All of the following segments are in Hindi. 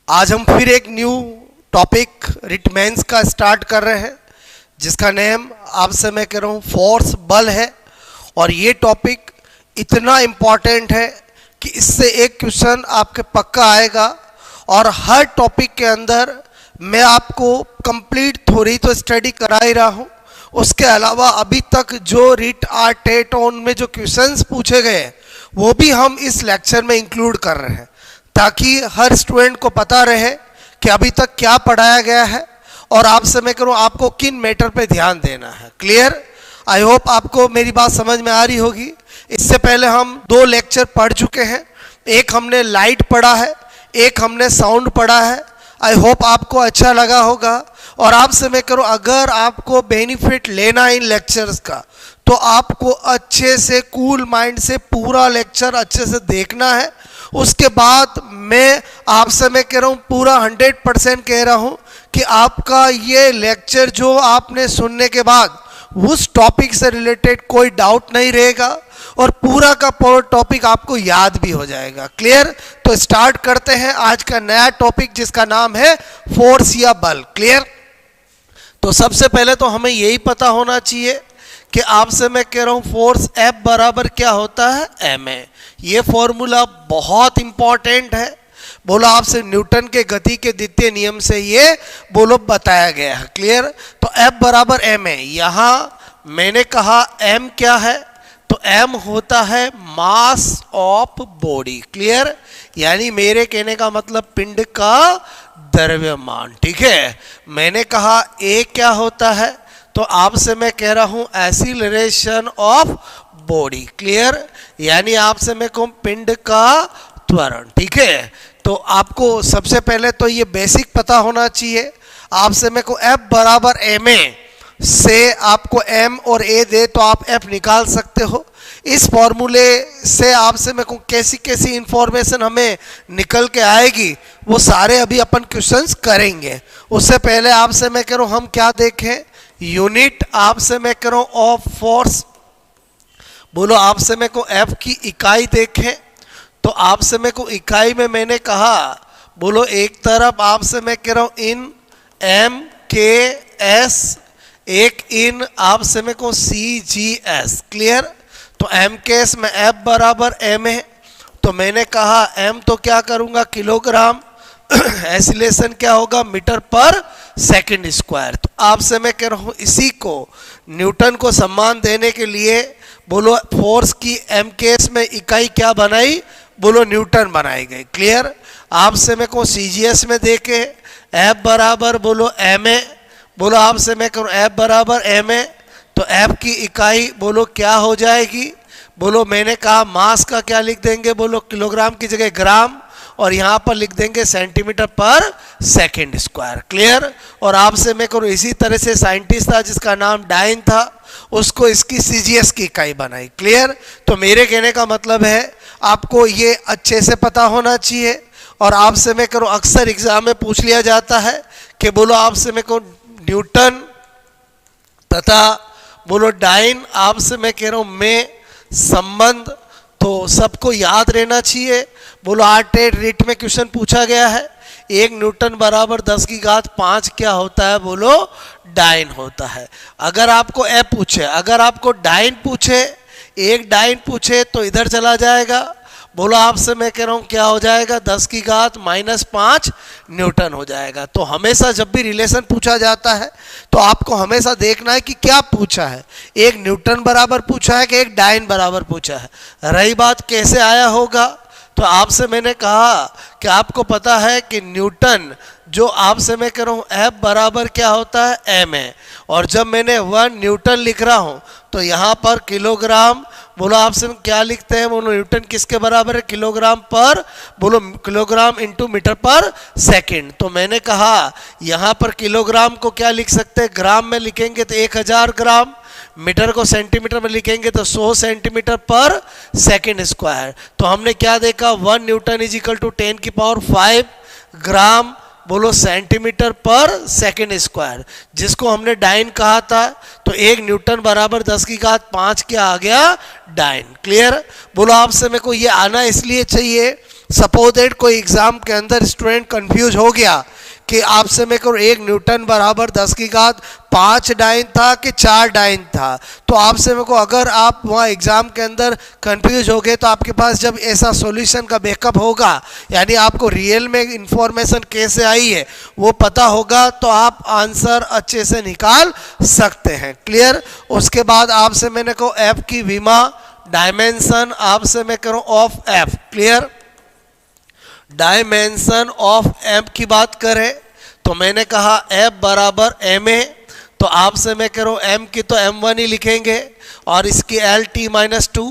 आज हम फिर एक न्यू टॉपिक रिटमेंस का स्टार्ट कर रहे हैं जिसका नेम आपसे मैं कह रहा हूँ फोर्स बल है। और ये टॉपिक इतना इम्पॉर्टेंट है कि इससे एक क्वेश्चन आपके पक्का आएगा। और हर टॉपिक के अंदर मैं आपको कंप्लीट थ्योरी तो स्टडी करा ही रहा हूँ, उसके अलावा अभी तक जो रीट आर टेट ऑन में जो क्वेश्चंस पूछे गए वो भी हम इस लेक्चर में इंक्लूड कर रहे हैं ताकि हर स्टूडेंट को पता रहे कि अभी तक क्या पढ़ाया गया है और आपसे मैं करूँ आपको किन मैटर पे ध्यान देना है। क्लियर? आई होप आपको मेरी बात समझ में आ रही होगी। इससे पहले हम 2 लेक्चर पढ़ चुके हैं, एक हमने लाइट पढ़ा है, एक हमने साउंड पढ़ा है। आई होप आपको अच्छा लगा होगा। और आपसे मैं करूँ अगर आपको बेनिफिट लेना है इन लेक्चर्स का तो आपको अच्छे से कूल माइंड से पूरा लेक्चर अच्छे से देखना है। उसके बाद मैं आपसे मैं कह रहा हूँ पूरा 100% कह रहा हूँ कि आपका ये लेक्चर जो आपने सुनने के बाद उस टॉपिक से रिलेटेड कोई डाउट नहीं रहेगा और पूरा का पूरा टॉपिक आपको याद भी हो जाएगा। क्लियर? तो स्टार्ट करते हैं आज का नया टॉपिक जिसका नाम है फोर्स या बल। क्लियर? तो सबसे पहले तो हमें यही पता होना चाहिए कि आपसे मैं कह रहा हूँ फोर्स F बराबर क्या होता है, ma। ये फॉर्मूला बहुत इंपॉर्टेंट है। बोलो आपसे न्यूटन के गति के द्वितीय नियम से ये बोलो बताया गया है। क्लियर? तो F बराबर ma। यहाँ मैंने कहा m क्या है, तो m होता है मास ऑफ बॉडी। क्लियर? यानी मेरे कहने का मतलब पिंड का द्रव्यमान। ठीक है? मैंने कहा a क्या होता है, तो आपसे मैं कह रहा हूं एक्सीलरेशन ऑफ बॉडी। क्लियर? यानी आपसे मैं कहूं पिंड का त्वरण। ठीक है? तो आपको सबसे पहले तो ये बेसिक पता होना चाहिए। आपसे मैं कहूं F बराबर ma से आपको m और a दे तो आप F निकाल सकते हो। इस फॉर्मूले से आपसे मैं कहूं कैसी कैसी इंफॉर्मेशन हमें निकल के आएगी वो सारे अभी अपन क्वेश्चंस करेंगे। उससे पहले आपसे मैं कह रहा हूं हम क्या देखें, यूनिट आपसे मैं कह रहा हूं ऑफ फोर्स। बोलो आपसे मैं को F की इकाई देखें तो आपसे मैं को इकाई में मैंने कहा बोलो एक तरफ आपसे मैं कह रहा हूं इन m k s, एक इन आपसे मैं को c g s। क्लियर? तो m k s में F बराबर m है, तो मैंने कहा m तो क्या करूंगा किलोग्राम, एक्सीलरेशन क्या होगा मीटर पर सेकंड स्क्वायर। तो आपसे मैं कह रहा हूं इसी को न्यूटन को सम्मान देने के लिए बोलो फोर्स की m k s में इकाई क्या बनाई, बोलो न्यूटन बनाई गई। क्लियर? आपसे मैं कहूँ CGS में देखे F बराबर बोलो ma। बोलो आपसे मैं कहूँ F बराबर ma, तो F की इकाई बोलो क्या हो जाएगी, बोलो मैंने कहा मास का क्या लिख देंगे, बोलो किलोग्राम की जगह ग्राम, और यहाँ पर लिख देंगे सेंटीमीटर पर सेकंड स्क्वायर। क्लियर? और आपसे मैं कहूँ इसी तरह से साइंटिस्ट था जिसका नाम डाइन था, उसको इसकी CGS की इकाई बनाई। क्लियर? तो मेरे कहने का मतलब है आपको ये अच्छे से पता होना चाहिए। और आपसे मैं करूँ अक्सर एग्जाम में पूछ लिया जाता है कि बोलो आपसे मैं कहूँ न्यूटन तथा बोलो डाइन आपसे मैं कह रहा हूँ में संबंध तो सबको याद रहना चाहिए। बोलो आर्टेट रीट में क्वेश्चन पूछा गया है, 1 न्यूटन बराबर 10 की घात 5 क्या होता है, बोलो डाइन होता है। अगर आपको F पूछे, अगर आपको डाइन पूछे, 1 डाइन पूछे तो इधर चला जाएगा। बोलो आपसे मैं कह रहा हूँ क्या हो जाएगा, 10 की घात -5 न्यूटन हो जाएगा। तो हमेशा जब भी रिलेशन पूछा जाता है तो आपको हमेशा देखना है कि क्या पूछा है, 1 न्यूटन बराबर पूछा है कि 1 डाइन बराबर पूछा है। रही बात कैसे आया होगा, तो आपसे मैंने कहा कि आपको पता है कि न्यूटन जो आपसे मैं कह रहा हूँ F बराबर क्या होता है ma, और जब मैंने 1 न्यूटन लिख रहा हूँ तो यहाँ पर किलोग्राम बोलो आपसे क्या लिखते हैं, बोलो न्यूटन किसके बराबर है, किलोग्राम पर बोलो किलोग्राम इंटू मीटर पर सेकंड। तो मैंने कहा यहाँ पर किलोग्राम को क्या लिख सकते हैं, ग्राम में लिखेंगे तो 1000 ग्राम, मीटर को सेंटीमीटर में लिखेंगे तो 100 सेंटीमीटर पर सेकंड स्क्वायर। तो हमने क्या देखा, 1 न्यूटन इज इक्वल टू 10 की पावर 5 ग्राम बोलो सेंटीमीटर पर सेकंड स्क्वायर, जिसको हमने डाइन कहा था। तो 1 न्यूटन बराबर 10 की घात 5 क्या आ गया, डाइन। क्लियर? बोलो आपसे मेरे को ये आना इसलिए चाहिए सपोज दैट कोई एग्जाम के अंदर स्टूडेंट कंफ्यूज हो गया कि आपसे मैं कहूँ 1 न्यूटन बराबर 10 की घात 5 डाइन था कि 4 डाइन था, तो आपसे मेरे को अगर आप वहाँ एग्ज़ाम के अंदर कंफ्यूज हो गए तो आपके पास जब ऐसा सॉल्यूशन का बैकअप होगा, यानी आपको रियल में इंफॉर्मेशन कैसे आई है वो पता होगा, तो आप आंसर अच्छे से निकाल सकते हैं। क्लियर। उसके बाद आपसे मैंने को एफ की विमा डायमेंशन आपसे मैं करूँ of F. Clear. Dimension of F की बात करें तो मैंने कहा एफ बराबर एम ए, तो आपसे मैं कह रहा हूँ एम की तो m1 ही लिखेंगे और इसकी एल टी माइनस 2,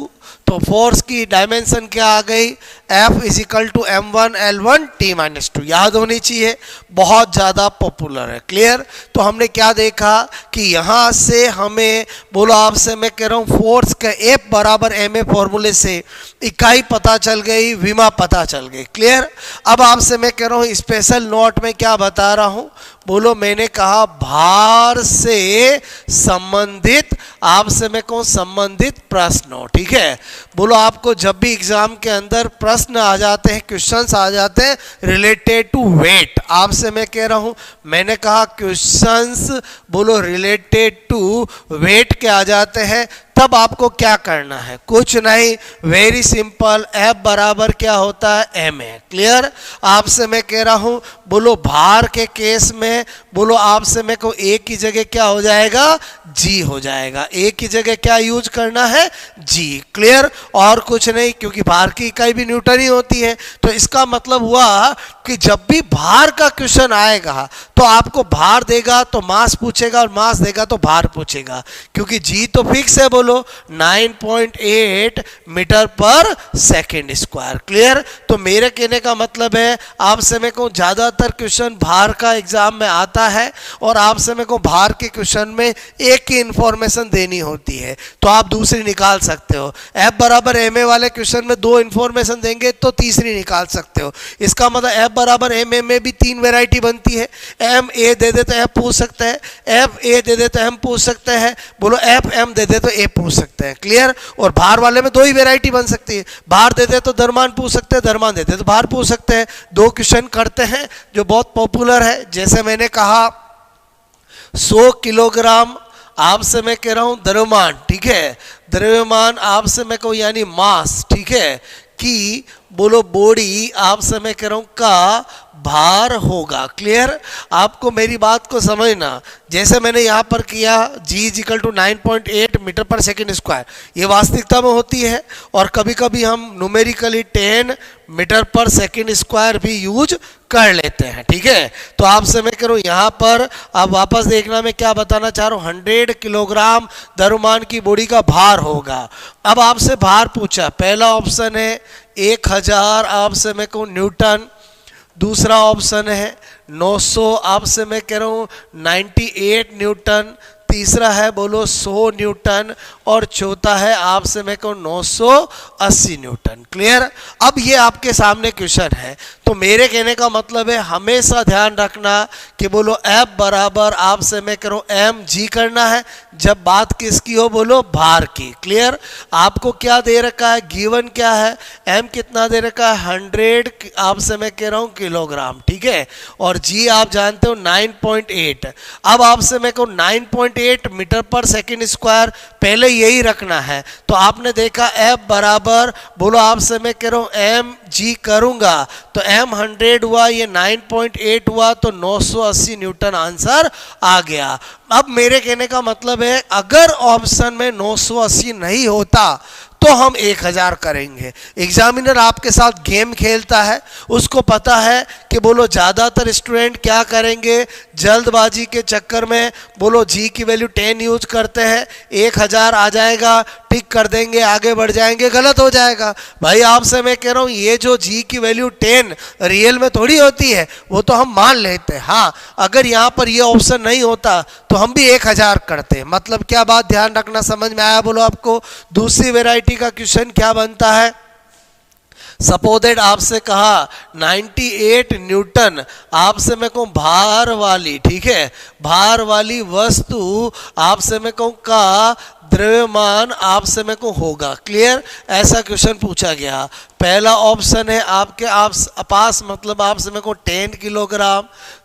तो फोर्स की डायमेंशन क्या आ गई, F is equal to m1 L1 T minus 2। याद होनी चाहिए, बहुत ज़्यादा पॉपुलर है। क्लियर। तो हमने क्या देखा कि यहाँ से हमें बोलो आपसे मैं कह रहा हूँ फोर्स का F बराबर ma फॉर्मूले से इकाई पता चल गई, विमा पता चल गई। क्लियर। अब आपसे मैं कह रहा हूँ स्पेशल नोट में क्या बता रहा हूँ, बोलो मैंने कहा भार से संबंधित आपसे मैं कहूँ संबंधित प्रश्न। ठीक है। बोलो आपको जब भी एग्जाम के अंदर प्रश्न आ जाते हैं, क्वेश्चंस आ जाते हैं रिलेटेड टू वेट, आपसे मैं कह रहा हूँ मैंने कहा क्वेश्चंस बोलो रिलेटेड टू वेट के आ जाते हैं, तब आपको क्या करना है, कुछ नहीं, वेरी सिंपल, F बराबर क्या होता है ma। क्लियर। आपसे मैं कह रहा हूं बोलो भार के केस में बोलो आपसे मैं को A की जगह क्या हो जाएगा, G हो जाएगा। A की जगह क्या यूज करना है, G। क्लियर। और कुछ नहीं, क्योंकि भार की इकाई भी न्यूटन ही होती है, तो इसका मतलब हुआ कि जब भी भार का क्वेश्चन आएगा तो आपको भार देगा तो मास पूछेगा और मास देगा तो भार पूछेगा, क्योंकि G तो फिक्स है बोलो 9.8 metre per second square. Clear. तो मेरे कहने का मतलब है आपसे मैं को ज्यादातर क्वेश्चन भार का एग्जाम में आता है और आपसे मैं को भार के क्वेश्चन में एक ही इंफॉर्मेशन देनी होती है, तो आप दूसरी निकाल सकते हो। F बराबर ma वाले क्वेश्चन में 2 इंफॉर्मेशन देंगे तो तीसरी निकाल सकते हो। इसका मतलब F बराबर ma में भी 3 वेराइटी बनती है। m a दे दे तो f पूछ सकते हैं, f a दे दे तो m पूछ सकते हैं, बोलो f m दे दे तो a पूछ सकते हैं। क्लियर। और भार वाले में 2 ही वेराइटी बन सकती है, भार दे दे तो द्रव्यमान पूछ सकते हैं, द्रव्यमान दे दे तो भार पूछ सकते हैं। 2 क्वेश्चन करते हैं जो बहुत पॉपुलर है, जैसे मैंने कहा 100 किलोग्राम आपसे मैं कह रहा हूं द्रव्यमान। ठीक है। द्रव्यमान आपसे मैं कहूँ यानी मास। ठीक है। कि बोलो बॉडी आपसे मैं कह रहा हूं का भार होगा। क्लियर। आपको मेरी बात को समझना, जैसे मैंने यहाँ पर किया G is equal to 9.8 metre per second square, ये वास्तविकता में होती है और कभी कभी हम numerically 10 metre per second square भी यूज कर लेते हैं। ठीक है। तो आपसे मैं करूँ यहाँ पर आप वापस देखना, मैं क्या बताना चाह रहा हूँ, 100 किलोग्राम द्रव्यमान की बॉडी का भार होगा। अब आपसे भार पूछा, पहला ऑप्शन है 1000 आपसे मैं कहूँ न्यूटन, दूसरा ऑप्शन है 900 आपसे मैं कह रहा हूँ 98 न्यूटन, तीसरा है बोलो 100 न्यूटन और चौथा है आपसे मैं कहूँ 980 न्यूटन। क्लियर। अब ये आपके सामने क्वेश्चन है, तो मेरे कहने का मतलब है हमेशा ध्यान रखना कि बोलो F बराबर आपसे मैं करूँ mg करना है जब बात किसकी हो, बोलो भार की। क्लियर। आपको क्या दे रखा है, गिवन क्या है, m कितना दे रखा है 100 आपसे मैं कह रहा हूँ किलोग्राम। ठीक है। और g आप जानते हो 9.8। अब आपसे मैं कहूँ 9.8 मीटर पर सेकेंड स्क्वायर, पहले यही रखना है, तो आपने देखा F बराबर बोलो आपसे मैं कह रहा हूँ mg करूंगा तो m 100 हुआ, ये 9.8 हुआ, तो 980 न्यूटन आंसर आ गया। अब मेरे कहने का मतलब है अगर ऑप्शन में 980 नहीं होता तो हम 1000 करेंगे। एग्जामिनर आपके साथ गेम खेलता है, उसको पता है कि बोलो ज़्यादातर स्टूडेंट क्या करेंगे, जल्दबाजी के चक्कर में बोलो G की वैल्यू 10 यूज करते हैं, 1000 आ जाएगा, टिक कर देंगे, आगे बढ़ जाएंगे, गलत हो जाएगा। भाई आपसे मैं कह रहा हूँ ये जो G की वैल्यू 10 रियल में थोड़ी होती है, वो तो हम मान लेते हैं। हाँ, अगर यहाँ पर ये ऑप्शन नहीं होता तो हम भी 1000 करते। मतलब क्या बात ध्यान रखना, समझ में आया बोलो आपको। दूसरी वेराइटी का क्वेश्चन क्या बनता है, सपोजेड आपसे कहा 98 न्यूटन, आपसे मैं कहूँ भार वाली, ठीक है, भार वाली वस्तु आपसे मैं कहूँ का द्रव्यमान आपसे मैं को होगा। क्लियर, ऐसा क्वेश्चन पूछा गया। पहला ऑप्शन है आपके पास मतलब आपसे मैं को 10 किलोग्राम,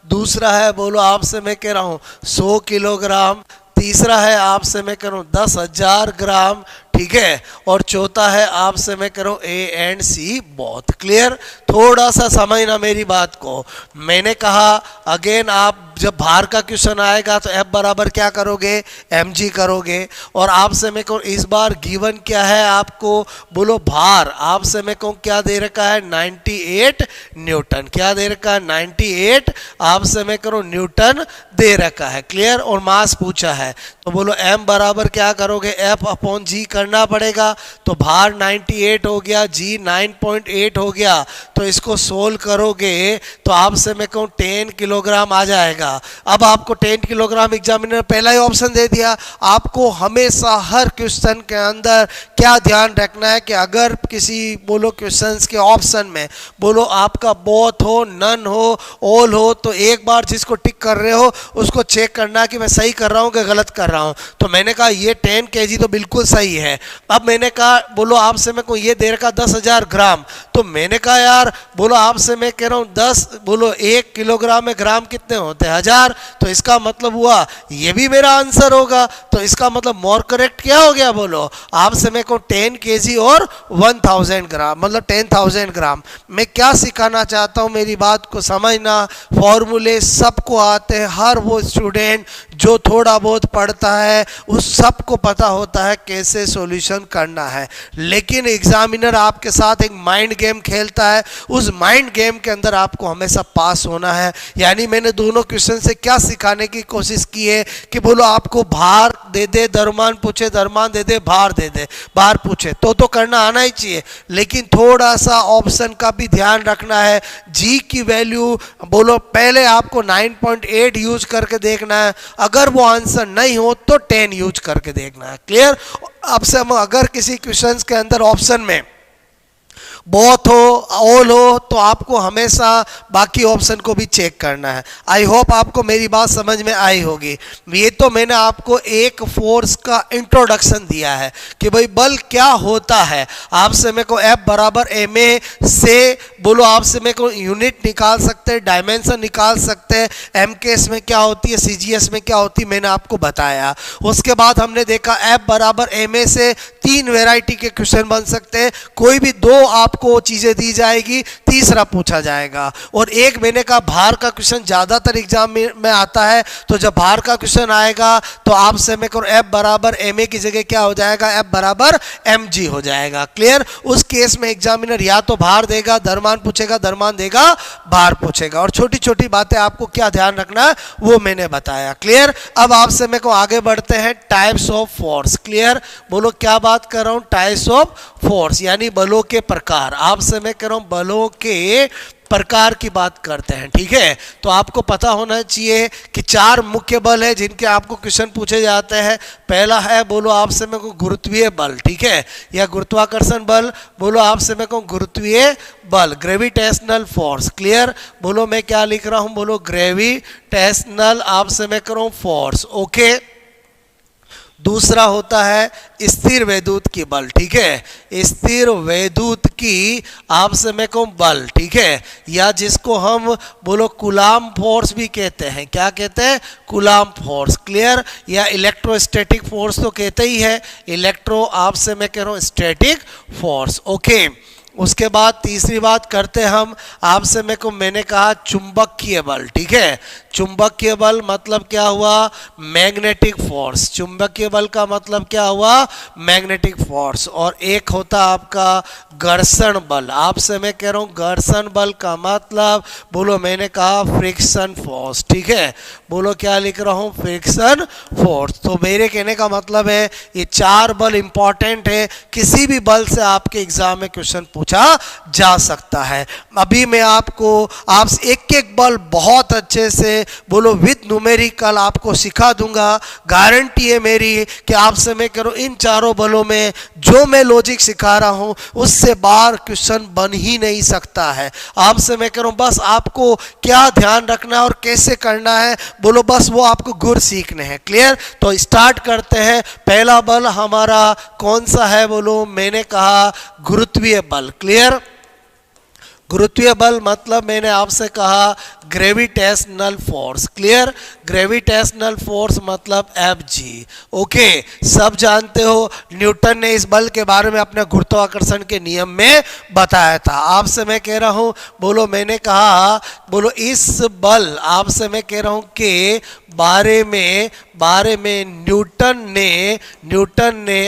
दूसरा है बोलो आपसे मैं कह रहा हूँ 100 किलोग्राम, तीसरा है आपसे मैं कह रहा हूँ 10,000 ग्राम, ठीक है, और चौथा है आपसे मैं कह रहा हूँ ए एंड सी बहुत। क्लियर, थोड़ा सा समझना मेरी बात को। मैंने कहा अगेन आप जब भार का क्वेश्चन आएगा तो F बराबर क्या करोगे, mg करोगे। और आपसे मैं कहूँ इस बार गिवन क्या है आपको, बोलो भार आपसे मैं कहूँ क्या दे रखा है 98 न्यूटन, क्या दे रखा है 98 आपसे मैं करूँ न्यूटन दे रखा है। क्लियर, और मास पूछा है तो बोलो m बराबर क्या करोगे F अपॉन g करना पड़ेगा। तो भार 98 हो गया, g 9.8 हो गया, तो इसको सोल्व करोगे तो आपसे मैं कहूँ 10 किलोग्राम आ जाएगा। अब आपको 10 किलोग्राम एग्जामिनर पहला ही ऑप्शन दे दिया। आपको हमेशा हर क्वेश्चन के अंदर क्या ध्यान रखना है कि अगर किसी बोलो क्वेश्चंस के ऑप्शन में बोलो आपका बोथ हो, नन हो, ऑल हो, तो एक बार जिसको टिक कर रहे हो उसको चेक करना कि मैं सही कर रहा हूँ कि गलत कर रहा हूँ। तो मैंने कहा ये 10 kg तो बिल्कुल सही है। अब मैंने कहा बोलो आपसे मैं को ये दे रखा 10,000 ग्राम, तो मैंने कहा यार बोलो आपसे मैं कह रहा हूँ 10 बोलो 1 किलोग्राम में ग्राम कितने होते हैं 1000, तो इसका मतलब हुआ ये भी मेरा आंसर होगा। तो इसका मतलब मोर करेक्ट क्या हो गया, बोलो आपसे मैं को 10 kg और 1000 ग्राम मतलब 10,000 ग्राम। मैं क्या सिखाना चाहता हूँ मेरी बात को समझना, फॉर्मूले सबको आते हैं, हर वो स्टूडेंट जो थोड़ा बहुत पढ़ता है उस सबको पता होता है कैसे सॉल्यूशन करना है। लेकिन एग्जामिनर आपके साथ एक माइंड गेम खेलता है, उस माइंड गेम के अंदर आपको हमेशा पास होना है। यानी मैंने दोनों क्वेश्चन से क्या सिखाने की कोशिश की है कि बोलो आपको भार दे दे, द्रव्यमान पूछे, द्रव्यमान दे दे, भार दे दे, भार पूछे तो करना आना ही चाहिए। लेकिन थोड़ा सा ऑप्शन का भी ध्यान रखना है। जी की वैल्यू बोलो पहले आपको 9.8 यूज करके देखना है, अगर वो आंसर नहीं हो तो 10 यूज करके देखना है। क्लियर, अब से हम अगर किसी क्वेश्चंस के अंदर ऑप्शन में बोथ हो, ऑल हो, तो आपको हमेशा बाकी ऑप्शन को भी चेक करना है। आई होप आपको मेरी बात समझ में आई होगी। ये तो मैंने आपको एक फोर्स का इंट्रोडक्शन दिया है कि भाई बल क्या होता है। आपसे मेरे को F बराबर ma से बोलो आपसे मेरे को यूनिट निकाल सकते हैं, डायमेंशन निकाल सकते हैं, MKS में क्या होती है, CGS में क्या होती है, मैंने आपको बताया। उसके बाद हमने देखा F बराबर ma से 3 वेराइटी के क्वेश्चन बन सकते हैं, कोई भी 2 आपको चीजें दी जाएगी, तीसरा पूछा जाएगा। और एक मैंने कहा भार का क्वेश्चन ज्यादातर एग्जाम में आता है, तो जब भार का क्वेश्चन आएगा तो आपसे मैं करूँ F बराबर ma की जगह क्या हो जाएगा, F बराबर mg हो जाएगा। क्लियर, उस केस में एग्जामिनर या तो भार देगा, द्रव्यमान पूछेगा, द्रव्यमान देगा, भार पूछेगा। और छोटी छोटी बातें आपको क्या ध्यान रखना है वो मैंने बताया। क्लियर, अब आपसे मेरे को आगे बढ़ते हैं टाइप्स ऑफ फोर्स। क्लियर, बोलो क्या बात कर रहा हूं, टाइप्स ऑफ फोर्स यानी बलों के प्रकार। आपसे मैं कह रहा हूं बलों के प्रकार की बात करते हैं, ठीक है। तो आपको पता होना चाहिए कि 4 मुख्य बल है जिनके आपको क्वेश्चन पूछे जाते हैं। पहला है बोलो आपसे मैं को गुरुत्वीय बल, ठीक है, या गुरुत्वाकर्षण बल, बोलो आपसे मैं को गुरुत्वीय बल, ग्रेविटेशनल फोर्स। क्लियर, बोलो मैं क्या लिख रहा हूं, बोलो ग्रेविटेशनल आपसे मैं कर रहा हूं फोर्स। ओके, दूसरा होता है स्थिर वैद्युत की बल, ठीक है, स्थिर वैद्युत की आपसे मैं कहूँ बल, ठीक है, या जिसको हम बोलो कूलाम फोर्स भी कहते हैं। क्या कहते हैं, कूलाम फोर्स। क्लियर, या इलेक्ट्रोस्टैटिक फोर्स तो कहते ही है, इलेक्ट्रो आपसे मैं कह रहा हूँ स्टैटिक फोर्स। ओके, उसके बाद तीसरी बात करते हैं हम, आपसे मैंने कहा चुंबकीय बल, ठीक है। चुंबकीय बल मतलब क्या हुआ, मैग्नेटिक फोर्स। चुंबकीय बल का मतलब क्या हुआ, मैग्नेटिक फोर्स। और एक होता आपका घर्षण बल। आपसे मैं कह रहा हूँ घर्षण बल का मतलब बोलो मैंने कहा फ्रिक्शन फोर्स, ठीक है, बोलो क्या लिख रहा हूँ, फ्रिक्शन फोर्स। तो मेरे कहने का मतलब है ये 4 बल इंपॉर्टेंट है, किसी भी बल से आपके एग्जाम में क्वेश्चन पूछा जा सकता है। अभी मैं आपको एक एक बल बहुत अच्छे से बोलो विद न्यूमेरिकल आपको सिखा दूंगा। गारंटी है मेरी कि आपसे मैं करूँ इन चारों बलों में जो मैं लॉजिक सिखा रहा हूँ उससे बाहर क्वेश्चन बन ही नहीं सकता है। आपसे मैं करूँ बस आपको क्या ध्यान रखना है और कैसे करना है बोलो, बस वो आपको गुर सीखने हैं। क्लियर? तो स्टार्ट करते हैं। पहला बल हमारा कौन सा है बोलो, मैंने कहा गुरुत्वीय बल। क्लियर? गुरुत्वीय बल मतलब मैंने आपसे कहा gravitational force. Clear? Gravitational force मतलब Fg। ओके, सब जानते हो न्यूटन ने इस बल के बारे में अपने गुरुत्वाकर्षण के नियम में बताया था। आपसे मैं कह रहा हूं बोलो, मैंने कहा बोलो इस बल आपसे मैं कह रहा हूं कि बारे में न्यूटन ने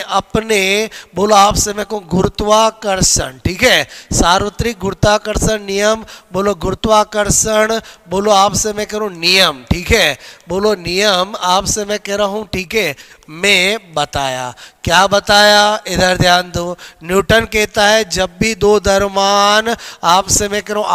अपने बोलो आपसे मैं कहूँ गुरुत्वाकर्षण, ठीक है, सार्वत्रिक गुरुत्वाकर्षण नियम बोलो, गुरुत्वाकर्षण बोलो आपसे मैं कह रहा हूँ नियम, ठीक है, बोलो नियम आपसे मैं कह रहा हूँ, ठीक है, मैं बताया। क्या बताया? इधर ध्यान दो। न्यूटन कहता है जब भी दो द्रव्यमान आपसे मैं कह रहा हूँ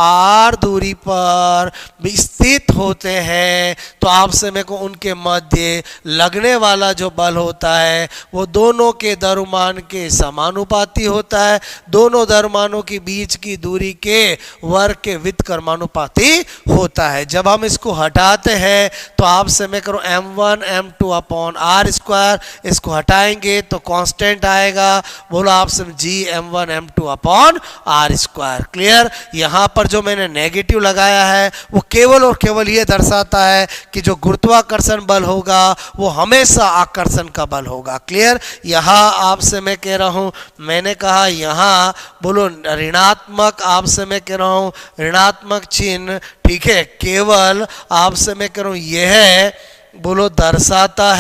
r दूरी पर स्थित होते हैं तो आपसे मैं कहूँ उनके मध्य लगने वाला जो बल होता है वो दोनों के द्रव्यमान के समानुपाती होता है। दोनों द्रव्यमानों के बीच की दूरी के वर्ग के व्युत्क्रमानुपाती होता है। जब हम इसको हटाते हैं तो आपसे मैं करूँ m1 m2 upon r square, इसको हटाएंगे तो कांस्टेंट आएगा बोलो आपसे g m1 m2 upon r square. Clear? यहाँ पर जो मैंने नेगेटिव लगाया है वो केवल और केवल ये दर्शाता है कि जो गुरुत्वाकर्षण बल होगा वो हमेशा आकर्षण का बल होगा। क्लियर? यहाँ आपसे मैं कह रहा हूँ, मैंने कहा यहाँ बोलो ऋणात्मक, आपसे मैं कह रहा हूँ ऋणात्मक चिन्ह, ठीक है, केवल आपसे मैं कह रहा हूँ यह बोलो दर्शाता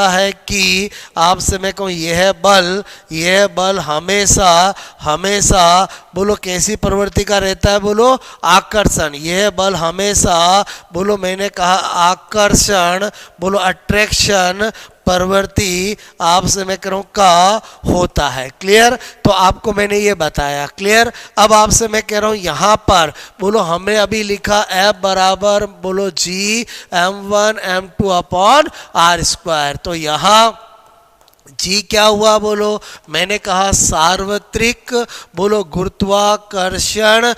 है कि आपसे मैं कहूँ यह बल हमेशा बोलो कैसी प्रवृत्ति का रहता है बोलो, आकर्षण। यह बल हमेशा बोलो मैंने कहा आकर्षण बोलो अट्रैक्शन प्रवृत्ति आपसे मैं कहूँ का होता है। क्लियर? तो आपको मैंने ये बताया। क्लियर? अब आपसे मैं कह रहा हूँ यहाँ पर बोलो हमने अभी लिखा F बराबर बोलो g m1 m2 upon r square. तो यहाँ जी क्या हुआ बोलो, मैंने कहा सार्वत्रिक बोलो गुरुत्वाकर्षण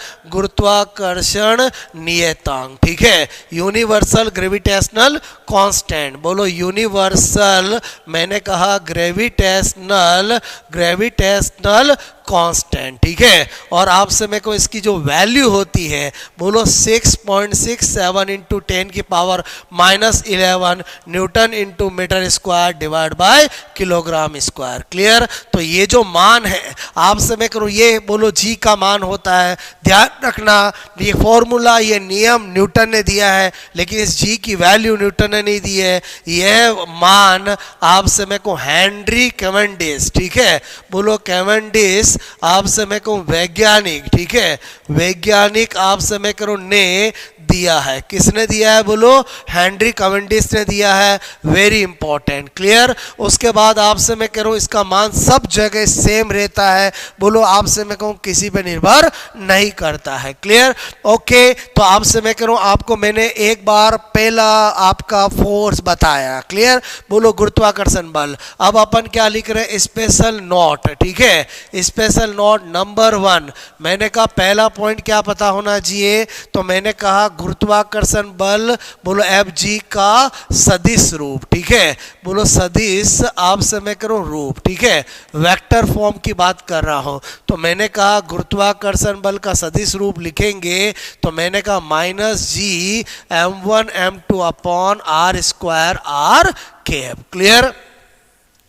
नियतांक, ठीक है, यूनिवर्सल ग्रेविटेशनल कांस्टेंट बोलो, यूनिवर्सल मैंने कहा ग्रेविटेशनल कांस्टेंट, ठीक है। और आपसे मेरे को इसकी जो वैल्यू होती है बोलो 6.67 इंटू 10 की power -11 newton into metre square divide by kilogram square. Clear? तो ये जो मान है आपसे मैं करूँ ये बोलो जी का मान होता है। ध्यान रखना ये फॉर्मूला ये नियम न्यूटन ने दिया है, लेकिन इस जी की वैल्यू न्यूटन ने नहीं दी है। यह मान आपसे मैं को हेनरी कैवेंडिश, ठीक है, बोलो कैवेंडिश आपसे मैं कहूँ वैज्ञानिक, ठीक है, वैज्ञानिक आपसे मैं करूँ ने दिया है। किसने दिया है बोलो? हेनरी कैवेंडिश ने दिया है। Very important. क्लियर? उसके बाद आपसे मैं कह रहा हूँ इसका मान सब जगह सेम रहता है बोलो, आपसे मैं कहूँ किसी पे निर्भर नहीं करता है। क्लियर? ओके, तो आपसे मैं कह रहा हूँ आपको मैंने एक बार पहला आपका फोर्स बताया। क्लियर? बोलो गुरुत्वाकर्षण बल। अब अपन क्या लिख रहे हैं? स्पेशल नोट, ठीक है, स्पेशल नोट नंबर 1 मैंने कहा पहला पॉइंट क्या पता होना चाहिए, तो मैंने कहा गुरुत्वाकर्षण बल बोलो Fg का सदिश रूप, ठीक है, बोलो सदिश आपसे मैं करूं रूप, ठीक है, वेक्टर फॉर्म की बात कर रहा हूं। तो मैंने कहा गुरुत्वाकर्षण बल का सदिश रूप लिखेंगे तो मैंने कहा -g m1 m2 upon r square r cap. Clear?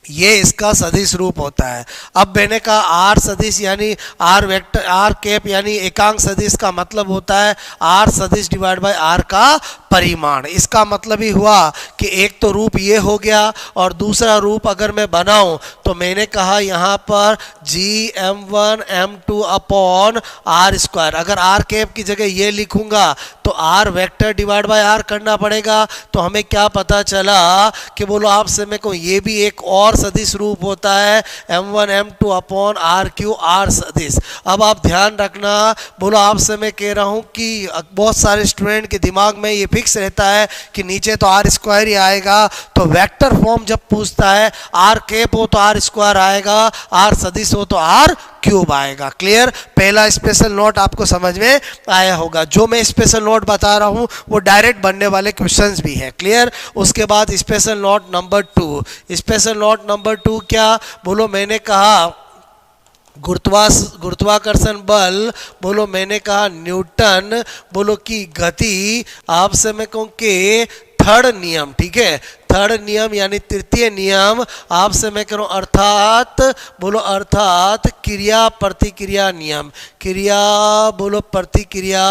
ये इसका सदिश रूप होता है। अब मैंने कहा आर सदिश यानी आर वेक्टर आर कैप यानी एकांक सदिश का मतलब होता है आर सदिश डिवाइड बाय आर का परिमाण। इसका मतलब ही हुआ कि एक तो रूप ये हो गया और दूसरा रूप अगर मैं बनाऊं तो मैंने कहा यहाँ पर GM1M2 अपॉन आर स्क्वायर। अगर आर कैप की जगह ये लिखूंगा तो R vector divide by R करना पड़ेगा। तो हमें क्या पता चला कि बोलो आपसे मेरे को ये भी एक और सदिश रूप होता है M1M2 upon are Q R सदिश। अब आप ध्यान रखना, बोलो आपसे मैं कह रहा हूँ कि बहुत सारे स्टूडेंट के दिमाग में ये फिक्स रहता है कि नीचे तो आर स्क्वायर ही आएगा, तो वेक्टर फॉर्म जब पूछता है आर कैप हो तो आर स्क्वायर आएगा, आर सदिश हो तो आर क्यूब आएगा। क्लियर? पहला स्पेशल नोट आपको समझ में आया होगा। जो मैं स्पेशल नोट बता रहा हूँ वो डायरेक्ट बनने वाले क्वेश्चंस भी हैं। क्लियर? उसके बाद special note number 2। Special note number 2 क्या? बोलो मैंने कहा गुरुत्वाकर्षण बल, बोलो मैंने कहा न्यूटन, बोलो की गति, आपसे मैं कहूँ कि थर्ड नियम, ठीक है, थर्ड नियम यानी तृतीय नियम आपसे मैं करूं, अर्थात बोलो अर्थात क्रिया प्रतिक्रिया नियम, क्रिया बोलो प्रतिक्रिया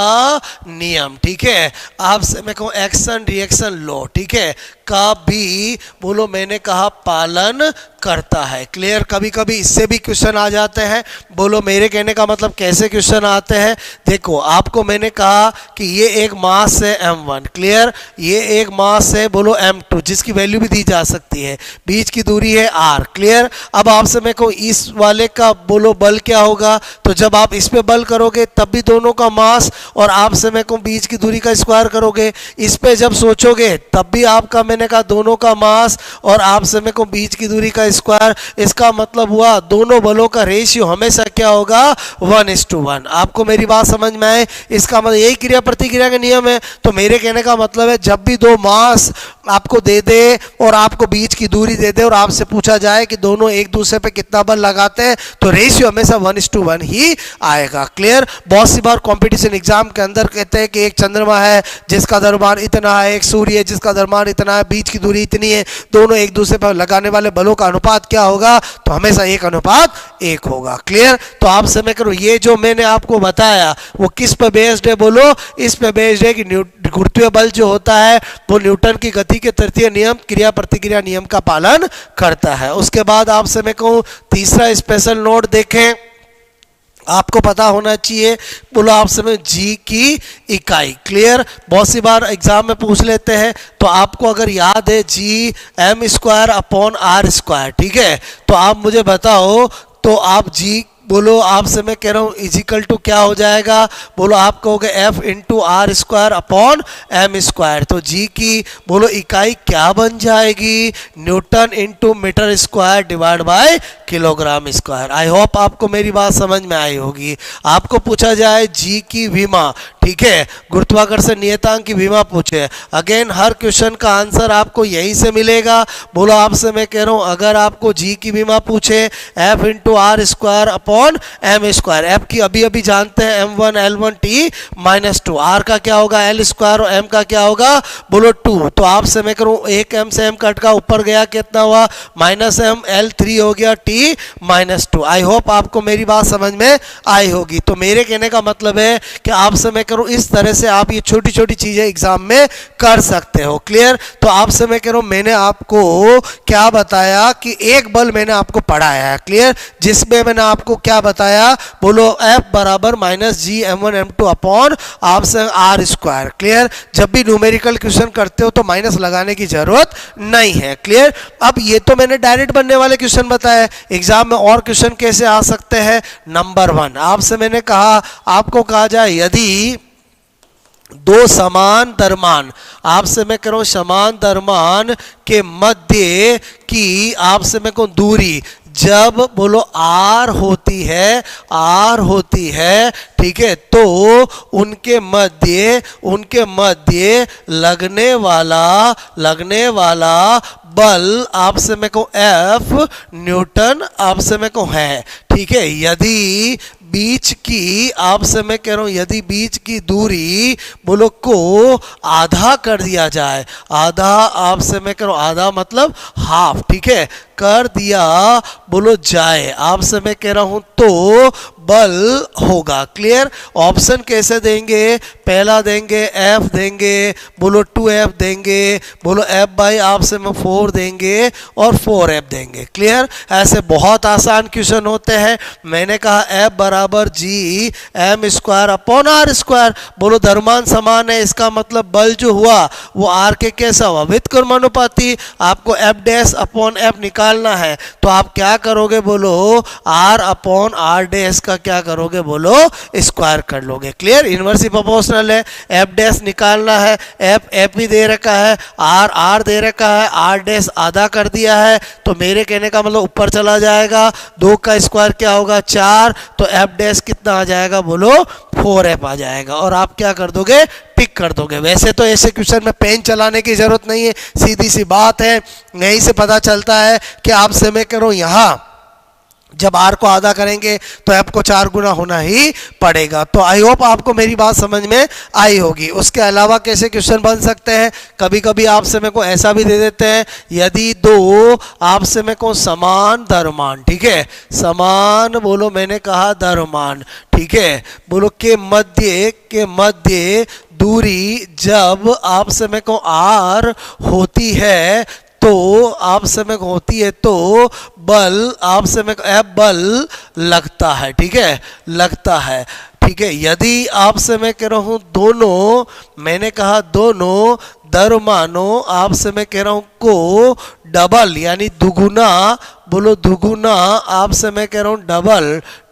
नियम, ठीक है, आपसे मैं कहूं एक्शन रिएक्शन लॉ, ठीक है, का भी बोलो मैंने कहा पालन करता है। क्लियर? कभी कभी इससे भी क्वेश्चन आ जाते हैं। बोलो मेरे कहने का मतलब कैसे क्वेश्चन आते हैं? देखो आपको मैंने कहा कि ये एक मास है M1, क्लियर, ये एक मास है बोलो M2 जिसकी वैल्यू भी दी जा सकती है, बीच की दूरी है R, क्लियर। अब आपसे मैं कहूँ इस वाले का बोलो बल क्या होगा, तो जब आप इस पे बल करोगे तब भी दोनों का मास, और आपसे मैं कहूँ बीच की दूरी का स्क्वायर करोगे, इस पे जब सोचोगे तब भी आपका मैंने कहा दोनों का मास और आपसे मैं कहूँ बीच की दूरी का स्क्वायर। इसका मतलब हुआ दोनों बलों का रेशियो हमेशा क्या होगा? 1:1। आपको मेरी बात समझ में आए? इसका मतलब यही क्रिया प्रतिक्रिया का नियम है। तो मेरे कहने का मतलब है जब भी दो मास आपको दे दे और आपको बीच की दूरी दे दे और आपसे पूछा जाए कि दोनों एक दूसरे पे कितना बल लगाते हैं तो रेशियो हमेशा 1:1 ही आएगा। क्लियर? बहुत सी बार कंपटीशन एग्जाम के अंदर कहते हैं कि एक चंद्रमा है जिसका द्रव्यमान इतना है, एक सूर्य है जिसका द्रव्यमान इतना है, बीच की दूरी इतनी है, दोनों एक दूसरे पर लगाने वाले बलों का अनुपात क्या होगा? तो हमेशा 1:1 होगा। क्लियर? तो आपसे मैं करूँ ये जो मैंने आपको बताया वो किस पर बेस्ड है? बोलो इस पे बेस्ड है कि गुरुत्वीय बल जो होता है वो न्यूटन की गति के तृतीय नियम क्रिया प्रतिक्रिया नियम का पालन करता है। उसके बाद आपसे मैं कहूँ तीसरा स्पेशल नोट देखें, आपको पता होना चाहिए, बोलो आपसे में जी की इकाई। क्लियर? बहुत सी बार एग्जाम में पूछ लेते हैं, तो आपको अगर याद है GM² अपॉन R स्क्वायर, ठीक है, तो आप मुझे बताओ तो आप जी बोलो आपसे मैं कह रहा हूँ इजिकल टू क्या हो जाएगा? बोलो आप कहोगे F into R² upon M²। तो जी की बोलो इकाई क्या बन जाएगी? Newton into metre square divide by kilogram square. I hope आपको मेरी बात समझ में आई होगी। आपको पूछा जाए जी की विमा, ठीक है, गुरुत्वाकर्षण नियतांक की विमा पूछे, अगेन हर क्वेश्चन का आंसर आपको यहीं से मिलेगा। बोलो आपसे मैं कह रहा हूँ अगर आपको जी की विमा पूछे F into R² upon M², F की अभी अभी जानते हैं M1 L1 T minus 2, R का क्या होगा L² और M का क्या होगा? बोलो 2। तो आपसे मैं करूँ एक M से M कट का ऊपर गया कितना हुआ? -M, L3 हो गया T माइनस 2। आई होप आपको मेरी बात समझ में आई होगी। तो मेरे कहने का मतलब है कि आपसे मैं करूँ इस तरह से आप ये छोटी छोटी चीजें एग्जाम में कर सकते हो। क्लियर? तो आपसे मैं कह रहा हूँ मैंने आपको क्या बताया कि एक बल मैंने आपको पढ़ाया है, क्लियर, जिसमें मैंने आपको क्या बताया? बोलो F बराबर -GM1M2 अपॉन आपसे R²। क्लियर? जब भी न्यूमेरिकल क्वेश्चन करते हो तो माइनस लगाने की जरूरत नहीं है। क्लियर? अब ये तो मैंने डायरेक्ट बनने वाले क्वेश्चन बताए, एग्जाम में और क्वेश्चन कैसे आ सकते हैं? नंबर 1 आपसे मैंने कहा, आपको कहा जाए यदि दो समान द्रव्यमान, आपसे मैं कह रहा हूं समान द्रव्यमान के मध्य की आपसे मैं कहूं दूरी जब बोलो R होती है, ठीक है, तो उनके मध्य लगने वाला बल आपसे मैं कहूं F न्यूटन आपसे मैं कहूं है, ठीक है। यदि बीच की आपसे मैं कह रहा हूं यदि बीच की दूरी बोलो को आधा कर दिया जाए, आधा आपसे मैं कह रहा हूं आधा मतलब हाफ, ठीक है, कर दिया बोलो जाए, आपसे मैं कह रहा हूं तो बल होगा। क्लियर। ऑप्शन कैसे देंगे? पहला देंगे F देंगे, बोलो 2F देंगे, बोलो F बाई आपसे में 4 देंगे और 4F देंगे। क्लियर। ऐसे बहुत आसान क्वेश्चन होते हैं। मैंने कहा F बराबर G M square upon R square, बोलो द्रव्यमान समान है, इसका मतलब बल जो हुआ वो आर के कैसा हुआ? व्युत्क्रमानुपाती। आपको F डैश अपॉन F निकालना है तो आप क्या करोगे? बोलो R अपॉन R डैश का क्या करोगे? बोलो स्क्वायर कर लोगे। क्लियर। इनवर्सली प्रोपोर्शनल है। F डैश निकालना है, F भी दे रखा है, R दे रखा है, R डैश आधा कर दिया है, तो मेरे कहने का मतलब ऊपर चला जाएगा। 2 का स्क्वायर क्या होगा? 4, तो F डैश कितना आ जाएगा? बोलो 4F आ जाएगा और आप क्या कर दोगे? टिक कर दोगे। वैसे तो ऐसे क्वेश्चन में पेन चलाने की जरूरत नहीं है, सीधी सी बात है, यहीं से पता चलता है कि आपसे मैं करूं यहां जब R को आधा करेंगे तो F को 4 गुना होना ही पड़ेगा। तो आई होप आपको मेरी बात समझ में आई होगी। उसके अलावा कैसे क्वेश्चन बन सकते हैं? कभी कभी आपसे मेरे को ऐसा भी दे देते हैं, यदि दो आपसे मेरे को समान द्रव्यमान, ठीक है, समान बोलो मैंने कहा द्रव्यमान, ठीक है, बोलो के मध्य दूरी जब आपसे मेरे को R होती है तो आपसे में होती है तो बल आपसे में F बल लगता है, ठीक है, लगता है, ठीक है। यदि आपसे मैं कह रहा हूं दोनों, मैंने कहा दोनों द्रव्यमानों आपसे मैं कह रहा हूं को डबल यानी दुगुना, बोलो दुगुना, आपसे मैं कह रहा हूं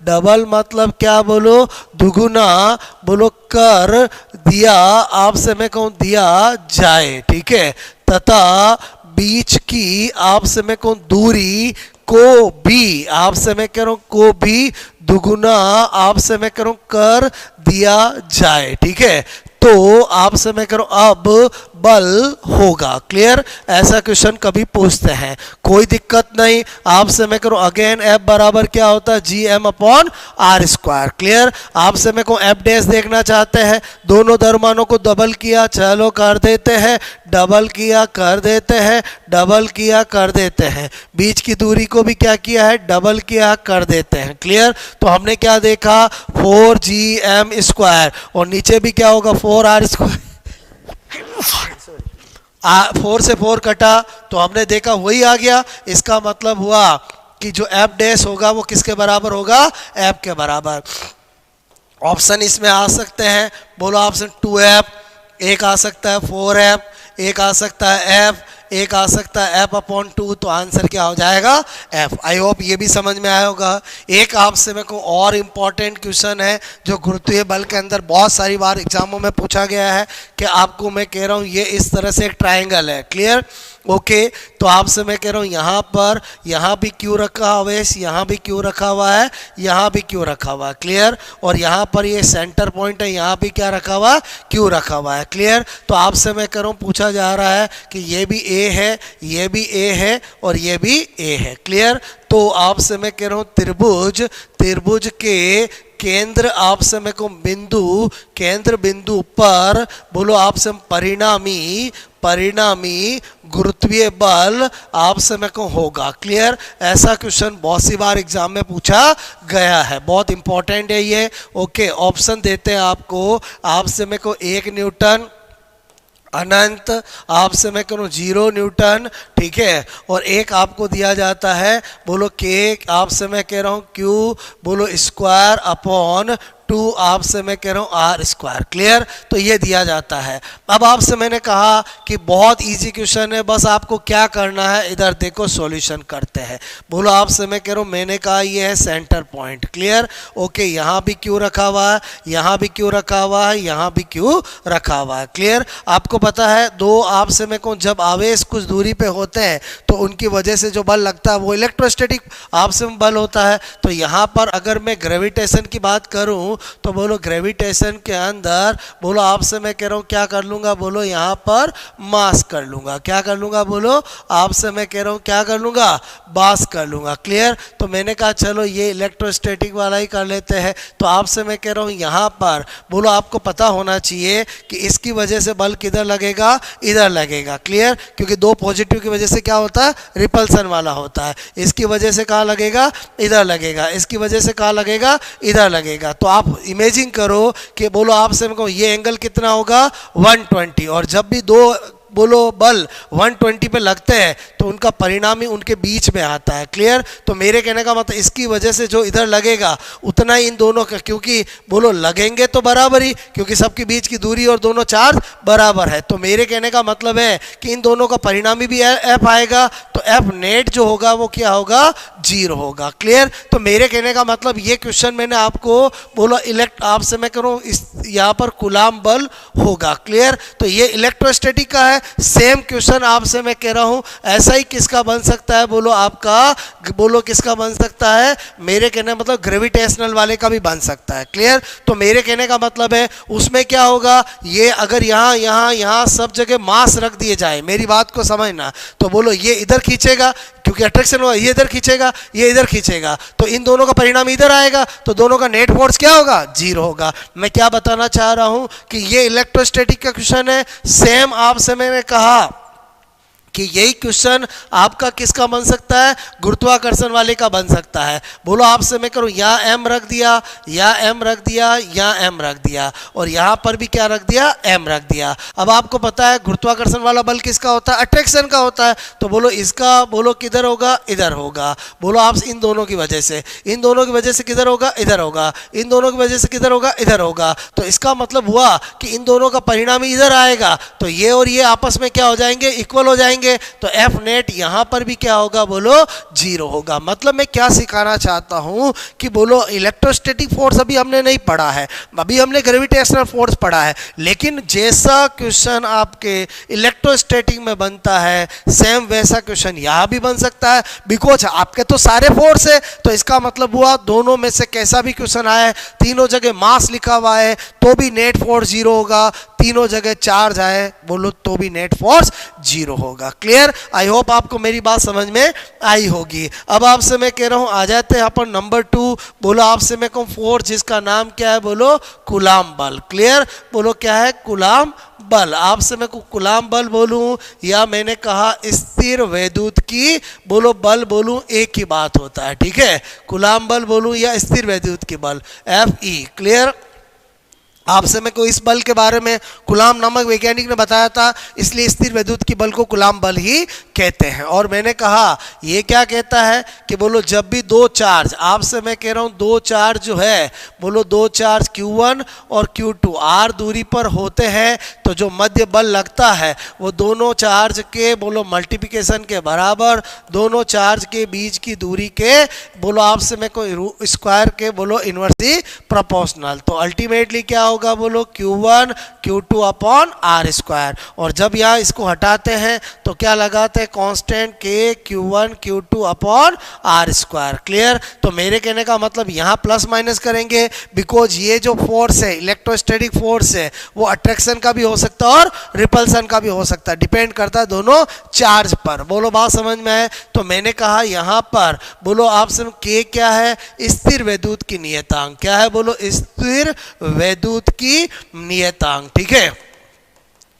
डबल मतलब क्या? बोलो दुगुना, बोलो कर दिया आपसे मैं कहूं दिया जाए, ठीक है, तथा बीच की आपसे मैं कहूं दूरी को भी आपसे मैं कह रहा हूं को भी दुगुना आपसे मैं कह रहा हूं कर दिया जाए, ठीक है, तो आपसे मैं कह रहा हूं अब बल होगा। क्लियर। ऐसा क्वेश्चन कभी पूछते हैं, कोई दिक्कत नहीं। आपसे मैं करूं अगेन F बराबर क्या होता है? G M upon R square. Clear. आपसे मैं कहूं F डैश देखना चाहते हैं, दोनों द्रव्यमानों को डबल किया, चलो कर देते हैं, डबल किया कर देते हैं, डबल किया कर देते हैं, बीच की दूरी को भी क्या किया है? डबल किया कर देते हैं। क्लियर। तो हमने क्या देखा? 4GM स्क्वायर और नीचे भी क्या होगा? 4R square. 4 से 4 कटा तो हमने देखा वही आ गया। इसका मतलब हुआ कि जो F डैश होगा वो किसके बराबर होगा? F के बराबर। ऑप्शन इसमें आ सकते हैं, बोलो ऑप्शन 2F, एक आ सकता है 4F, एक आ सकता है F, एक आ सकता है F अपॉन 2, तो आंसर क्या हो जाएगा? F। आई होप ये भी समझ में आया होगा। एक आपसे मेरे को और इम्पॉर्टेंट क्वेश्चन है जो गुरुत्वीय बल के अंदर बहुत सारी बार एग्जामों में पूछा गया है कि आपको मैं कह रहा हूँ ये इस तरह से एक ट्राइंगल है। क्लियर। ओके। तो आपसे मैं कह रहा हूँ यहाँ पर यहाँ भी क्यों रखा हुआ है, यहाँ भी क्यों रखा हुआ है, यहाँ भी क्यों रखा हुआ है। क्लियर। और यहाँ पर ये सेंटर पॉइंट है, यहाँ भी क्या रखा हुआ है? क्यों रखा हुआ है। क्लियर। तो आपसे मैं कह रहा हूँ पूछा जा रहा है कि ये भी A है, ये भी A है और ये भी A है। क्लियर। तो आपसे मैं कह रहा हूँ त्रिभुज के केंद्र आपसे मैं कहूँ बिंदु, केंद्र बिंदु पर बोलो आपसे परिणामी गुरुत्वीय बल आपसे मैं कहूँ होगा। क्लियर। ऐसा क्वेश्चन बहुत सी बार एग्जाम में पूछा गया है, बहुत इंपॉर्टेंट है ये। ओके। ऑप्शन देते हैं आपको, आपसे मैं कहूँ 1 न्यूटन, अनंत आपसे मैं करूँ 0 न्यूटन, ठीक है, और एक आपको दिया जाता है बोलो के आपसे मैं कह रहा हूँ क्यू बोलो स्क्वायर अपॉन 2 आपसे मैं कह रहा हूँ आर स्क्वायर। क्लियर। तो ये दिया जाता है। अब आपसे मैंने कहा कि बहुत इजी क्वेश्चन है, बस आपको क्या करना है, इधर देखो सॉल्यूशन करते हैं। बोलो आपसे मैं कह रहा हूँ, मैंने कहा ये है सेंटर पॉइंट। क्लियर। ओके। यहाँ भी क्यों रखा हुआ है, यहाँ भी क्यों रखा हुआ है, यहाँ भी क्यों रखा हुआ है। क्लियर। आपको पता है दो आपसे मैं कहूँ जब आवेश कुछ दूरी पे होते हैं तो उनकी वजह से जो बल लगता है वो इलेक्ट्रोस्टैटिक आपसे बल होता है। तो यहाँ पर अगर मैं ग्रेविटेशन की बात करूँ तो बोलो ग्रेविटेशन के अंदर बोलो आपसे मैं कह रहा हूँ क्या कर लूँगा, बोलो यहाँ पर मास कर लूँगा। क्या कर लूँगा, बोलो आपसे मैं कह रहा हूँ क्या कर लूँगा, मास कर लूँगा। क्लियर। तो मैंने कहा चलो ये इलेक्ट्रोस्टैटिक वाला ही कर लेते हैं। तो आपसे मैं कह रहा हूँ यहाँ पर बोलो आपको पता होना चाहिए कि इसकी वजह से बल किधर लगेगा, इधर लगेगा। क्लियर। क्योंकि दो पॉजिटिव की वजह से क्या होता है, रिपल्सन वाला होता है। इसकी वजह से कहाँ लगेगा, इधर लगेगा। इसकी वजह से कहाँ लगेगा, इधर लगेगा। तो आप इमेजिन करो कि बोलो आपसे मैं कहूँ ये एंगल कितना होगा, 120, और जब भी दो बोलो बल 120 पे लगते हैं तो उनका परिणाम ही उनके बीच में आता है। क्लियर। तो मेरे कहने का मतलब इसकी वजह से जो इधर लगेगा उतना ही इन दोनों का, क्योंकि बोलो लगेंगे तो बराबर ही, क्योंकि सबके बीच की दूरी और दोनों चार्ज बराबर है। तो मेरे कहने का मतलब है कि इन दोनों का परिणामी भी एफ आएगा, तो एफ नेट जो होगा वो क्या होगा, 0 होगा। क्लियर। तो मेरे कहने का मतलब ये क्वेश्चन मैंने आपको बोलो आपसे मैं करूँ इस यहाँ पर कूलाम बल होगा। क्लियर। तो ये इलेक्ट्रोस्टैटिक का है। सेम क्वेश्चन आपसे मैं कह रहा हूं ऐसा ही किसका बन सकता है, बोलो आपका, बोलो किसका बन सकता है, मेरे कहने मतलब ग्रेविटेशनल वाले का भी बन सकता है। क्लियर। तो मेरे कहने का मतलब है उसमें क्या होगा, ये अगर यहाँ यहाँ यहाँ सब जगह मास रख दिए जाए, मेरी बात को समझना, तो बोलो ये इधर खींचेगा क्योंकि अट्रैक्शन होगा, ये इधर खींचेगा, ये इधर खींचेगा, तो इन दोनों का परिणाम इधर आएगा, तो दोनों का नेट फोर्स क्या होगा, 0 होगा। मैं क्या बताना चाह रहा हूं कि ये इलेक्ट्रोस्टैटिक का क्वेश्चन है। सेम आपसे मैंने कहा कि यही क्वेश्चन आपका किसका बन सकता है, गुरुत्वाकर्षण वाले का बन सकता है। बोलो आपसे मैं करूं यहाँ एम रख दिया, या एम रख दिया, या एम रख दिया, और यहाँ पर भी क्या रख दिया, एम रख दिया। अब आपको पता है गुरुत्वाकर्षण वाला बल किसका होता है, अट्रैक्शन का होता है। तो बोलो इसका बोलो किधर होगा, इधर होगा। बोलो आप इन दोनों की वजह से, इन दोनों की वजह से किधर होगा, इधर होगा। इन दोनों की वजह से किधर होगा, इधर होगा। तो इसका मतलब हुआ कि इन दोनों का परिणाम इधर आएगा, तो ये और ये आपस में क्या हो जाएंगे, इक्वल हो जाएंगे। तो एफ नेट यहां पर भी क्या होगा, बोलो 0 होगा। मतलब मैं क्या सिखाना चाहता हूं कि बोलो इलेक्ट्रोस्टैटिक फोर्स अभी हमने नहीं पढ़ा है, अभी हमने ग्रेविटेशनल फोर्स पढ़ा है, लेकिन जैसा क्वेश्चन आपके इलेक्ट्रोस्टैटिक में बनता है सेम वैसा क्वेश्चन यहां भी बन सकता है। बिकॉज आपके तो सारे फोर्स है, तो इसका मतलब हुआ दोनों में से कैसा भी क्वेश्चन आए, तीनों जगह मास लिखा हुआ है तो भी नेट फोर्स 0 होगा, तीनों जगह चार्ज आए बोलो तो भी नेट फोर्स 0 होगा। क्लियर। आई होप आपको मेरी बात समझ में आई होगी। अब आपसे मैं कह रहा हूं आ जाते हैं यहाँ पर नंबर 2। बोलो आपसे मैं कहूँ फोर्स जिसका नाम क्या है, बोलो कूलाम बल। क्लियर। बोलो क्या है, कूलाम बल। आपसे मैं कूलाम बल बोलूं या मैंने कहा स्थिर वैद्युत की बोलो बल बोलूं, एक ही बात होता है। ठीक है। कूलाम बल बोलूं या स्थिर वैद्युत की बल, Fe। क्लियर। आपसे मैं को इस बल के बारे में कूलाम नामक वैज्ञानिक ने बताया था, इसलिए स्थिर वैद्युत की बल को कूलाम बल ही कहते हैं। और मैंने कहा ये क्या कहता है कि बोलो जब भी दो चार्ज, आपसे मैं कह रहा हूँ दो चार्ज जो है बोलो दो चार्ज Q1 और Q2 r दूरी पर होते हैं, तो जो मध्य बल लगता है वो दोनों चार्ज के बोलो मल्टीप्लिकेशन के बराबर, दोनों चार्ज के बीच की दूरी के बोलो आपसे मैं को स्क्वायर के बोलो इनवर्सली प्रोपोर्शनल। तो अल्टीमेटली क्या होगा, बोलो Q1 Q2 upon R square. और जब यहाँ इसको हटाते हैं तो क्या लगाते हैं, constant K Q1 Q2 upon R square. Clear. तो मेरे कहने का मतलब यहाँ प्लस माइनस करेंगे, बिकॉज ये जो फोर्स है इलेक्ट्रोस्टैटिक फोर्स है वो अट्रैक्शन का भी हो सकता है और रिपल्सन का भी हो सकता है, डिपेंड करता है दोनों चार्ज पर। बोलो बात समझ में है। तो मैंने कहा यहाँ पर बोलो आपसे K क्या है, स्थिर वैद्युत की नियतांक। क्या है, बोलो स्थिर वैद्युत की नियतांक। ठीक है।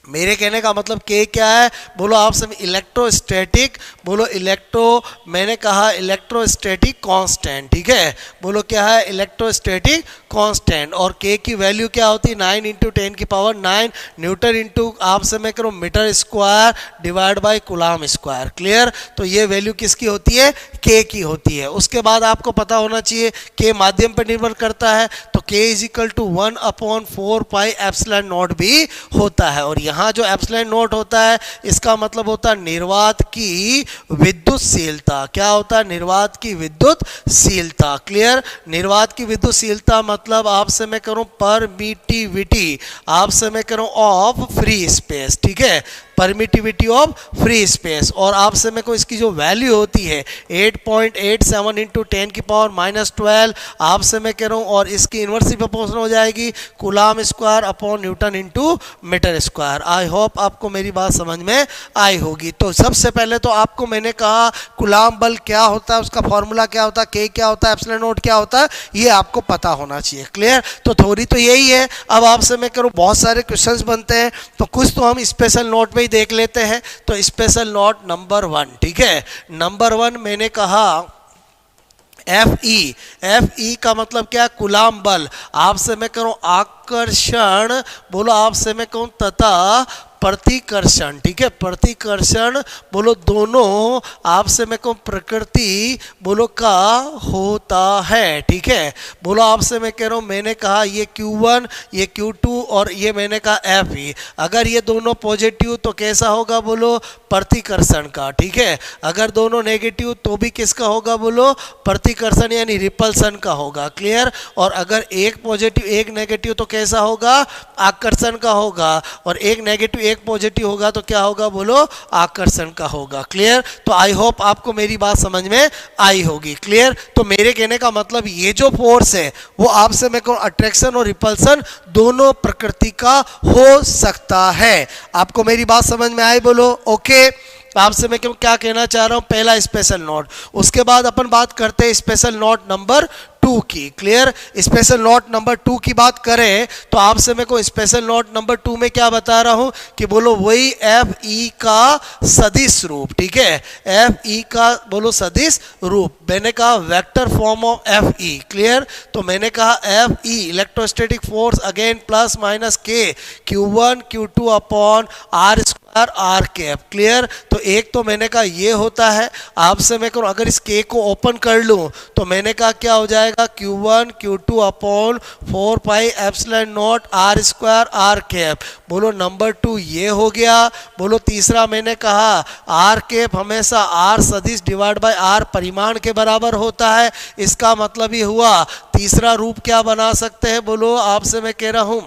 मेरे कहने का मतलब K क्या है, बोलो आपसे इलेक्ट्रोस्टैटिक बोलो मैंने कहा इलेक्ट्रोस्टैटिक कांस्टेंट। ठीक है। बोलो क्या है, इलेक्ट्रोस्टैटिक कांस्टेंट। और K की वैल्यू क्या होती है, 9 × 10⁹ न्यूटन इंटू आपसे मैं करूँ metre square divide by coulomb square. Clear. तो ये वैल्यू किसकी होती है, K की होती है। उसके बाद आपको पता होना चाहिए K माध्यम पर निर्भर करता है, तो K = 1/4πε0 भी होता है। और यहाँ जो एप्सिलॉन नोट होता है इसका मतलब होता है निर्वात की विद्युतशीलता। क्या होता है, निर्वात की विद्युतशीलता। क्लियर। निर्वात की विद्युतशीलता मतलब आपसे मैं करूं परमिटिविटी, आपसे मैं करूं ऑफ फ्री स्पेस। ठीक है। Permittivity of free space. और आपसे मेरे को इसकी जो वैल्यू होती है 8.87 इंटू 10 की पावर -12 आपसे मैं कह रहा हूँ, और इसकी इन्वर्सली प्रोपोर्शनल हो जाएगी coulomb square upon newton into metre square. I hope आपको मेरी बात समझ में आई होगी। तो सबसे पहले तो आपको मैंने कहा कूलाम बल क्या होता है, उसका फॉर्मूला क्या होता है, के क्या होता है, एप्सिलॉन नॉट क्या होता है, ये आपको पता होना चाहिए। क्लियर? तो थोड़ी तो यही है। अब आपसे मैं करूँ बहुत सारे क्वेश्चंस बनते हैं, तो कुछ तो हम स्पेशल नोट में ही देख लेते हैं। तो स्पेशल नोट नंबर 1, ठीक है, नंबर 1 मैंने कहा एफ ई का मतलब क्या? कूलाम बल। आपसे मैं करूँ आकर्षण, बोलो आपसे मैं कहूँ तथा प्रतिकर्षण, ठीक है, प्रतिकर्षण बोलो दोनों आपसे मैं कहूँ प्रकृति बोलो का होता है, ठीक है। बोलो आपसे मैं कह रहा हूँ, मैंने कहा ये Q1 ये Q2 और ये मैंने कहा Fe, अगर ये दोनों पॉजिटिव तो कैसा होगा? बोलो प्रतिकर्षण का, ठीक है। अगर दोनों नेगेटिव तो भी किसका होगा? बोलो प्रतिकर्षण यानी रिपल्सन का होगा। क्लियर? और अगर एक पॉजिटिव एक नेगेटिव तो कैसा होगा? आकर्षण का होगा। और एक नेगेटिव एक पॉजिटिव होगा तो क्या होगा? बोलो आकर्षण का होगा। क्लियर? तो आई होप आपको मेरी बात समझ में आई होगी। क्लियर? तो मेरे कहने का मतलब ये जो फोर्स है वो आपसे मैं कहूँ अट्रैक्शन और रिपल्सन दोनों प्रकृति का हो सकता है। आपको मेरी बात समझ में आई? बोलो ओके। आपसे मैं क्या कहना चाह रहा हूँ, पहला स्पेशल नोट, उसके बाद अपन बात करते हैं स्पेशल नोट नंबर 2 की। क्लियर? स्पेशल नोट नंबर 2 की बात करें तो आपसे मैं को स्पेशल नोट नंबर 2 में क्या बता रहा हूं कि बोलो वही एफ ई का सदिश रूप, ठीक है, एफ ई का बोलो सदिश रूप। मैंने कहा vector form of F E. Clear? तो मैंने कहा F E electrostatic force again plus minus के Q1 Q2 upon R square R cap. Clear? तो एक तो मैंने कहा ये होता है। आपसे मैं कहूँ अगर इस के को ओपन कर लूँ तो मैंने कहा क्या हो जाएगा? Q1 Q2 upon 4 pi epsilon nought R square R cap. बोलो नंबर 2 ये हो गया। बोलो तीसरा मैंने कहा आर कैप हमेशा आर सदिश डिवाइड बाय आर परिमाण के बराबर होता है। इसका मतलब ये हुआ तीसरा रूप क्या बना सकते हैं? बोलो आपसे मैं कह रहा हूं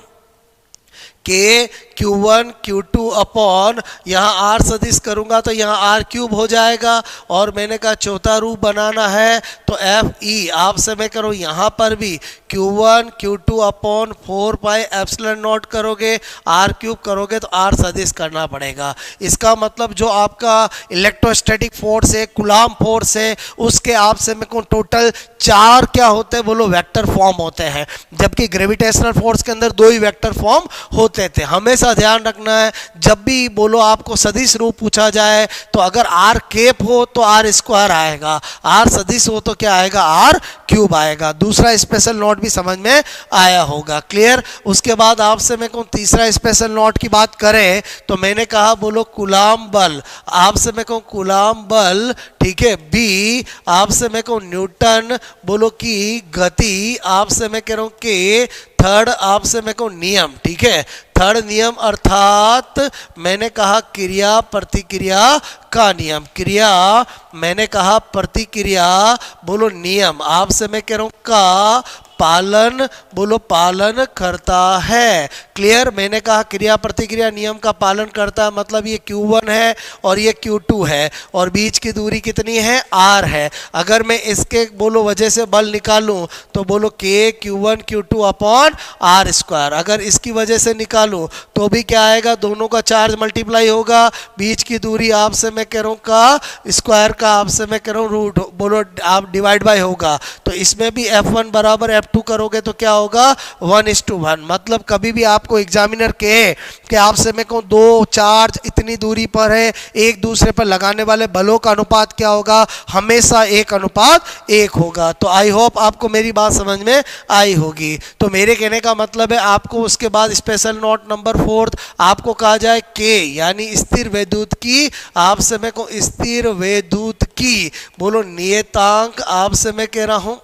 के Q1 Q2 अपॉन यहाँ आर सदिश करूँगा तो यहाँ आर क्यूब हो जाएगा। और मैंने कहा चौथा रूप बनाना है तो एफ ई आपसे मैं करूँ यहाँ पर भी Q1 Q2 upon 4 pi epsilon not करोगे आर क्यूब करोगे तो आर सदिश करना पड़ेगा। इसका मतलब जो आपका इलेक्ट्रोस्टैटिक फोर्स है कूलाम फोर्स है उसके आपसे मैं कहूँ टोटल 4 क्या होते हैं? बोलो वेक्टर फॉर्म होते हैं, जबकि ग्रेविटेशनल फोर्स के अंदर 2 ही वेक्टर फॉर्म होते थे। हमेशा ध्यान रखना है जब भी बोलो आपको सदिश रूप पूछा जाए तो अगर आर केप हो तो आर स्क्वायर आएगा, आर सदिश हो तो क्या आएगा? आर क्यूब आएगा। दूसरा स्पेशल नोट भी समझ में आया होगा। क्लियर? उसके बाद आपसे मैं कहूँ तीसरा स्पेशल नोट की बात करें तो मैंने कहा बोलो कूलाम बल। आपसे मैं कहूँ कूलाम बल, ठीक है, बी आपसे मैं कहूँ न्यूटन बोलो की गति, आपसे मैं कह रहा हूँ के थर्ड आपसे मैं कहूँ नियम, ठीक है, थर्ड नियम अर्थात मैंने कहा क्रिया प्रतिक्रिया का नियम। क्रिया मैंने कहा प्रतिक्रिया बोलो नियम आपसे मैं कह रहा हूँ का पालन बोलो पालन करता है। क्लियर? मैंने कहा क्रिया प्रतिक्रिया नियम का पालन करता है मतलब ये Q1 है और ये Q2 है और बीच की दूरी कितनी है? R है। अगर मैं इसके बोलो वजह से बल निकालूं तो बोलो के Q1 Q2 upon R square. अगर इसकी वजह से निकालूं तो भी क्या आएगा? दोनों का चार्ज मल्टीप्लाई होगा, बीच की दूरी आपसे मैं कह रहा हूँ का स्क्वायर का आपसे मैं कह रहा हूँ रूट बोलो आप डिवाइड बाय होगा। तो इसमें भी F1 बराबर F2 करोगे तो क्या होगा? 1:1। मतलब कभी भी आपको एग्जामिनर कहे कि आपसे मैं कहूँ 2 चार्ज इतनी दूरी पर है, एक दूसरे पर लगाने वाले बलों का अनुपात क्या होगा? हमेशा 1:1 होगा। तो आई होप आपको मेरी बात समझ में आई होगी। तो मेरे कहने का मतलब है आपको उसके बाद स्पेशल नोट नंबर 4 आपको कहा जाए के यानी स्थिर वैद्युत की, आपसे मैं कहूँ स्थिर वैद्युत की बोलो नियतांक आपसे मैं कह रहा हूँ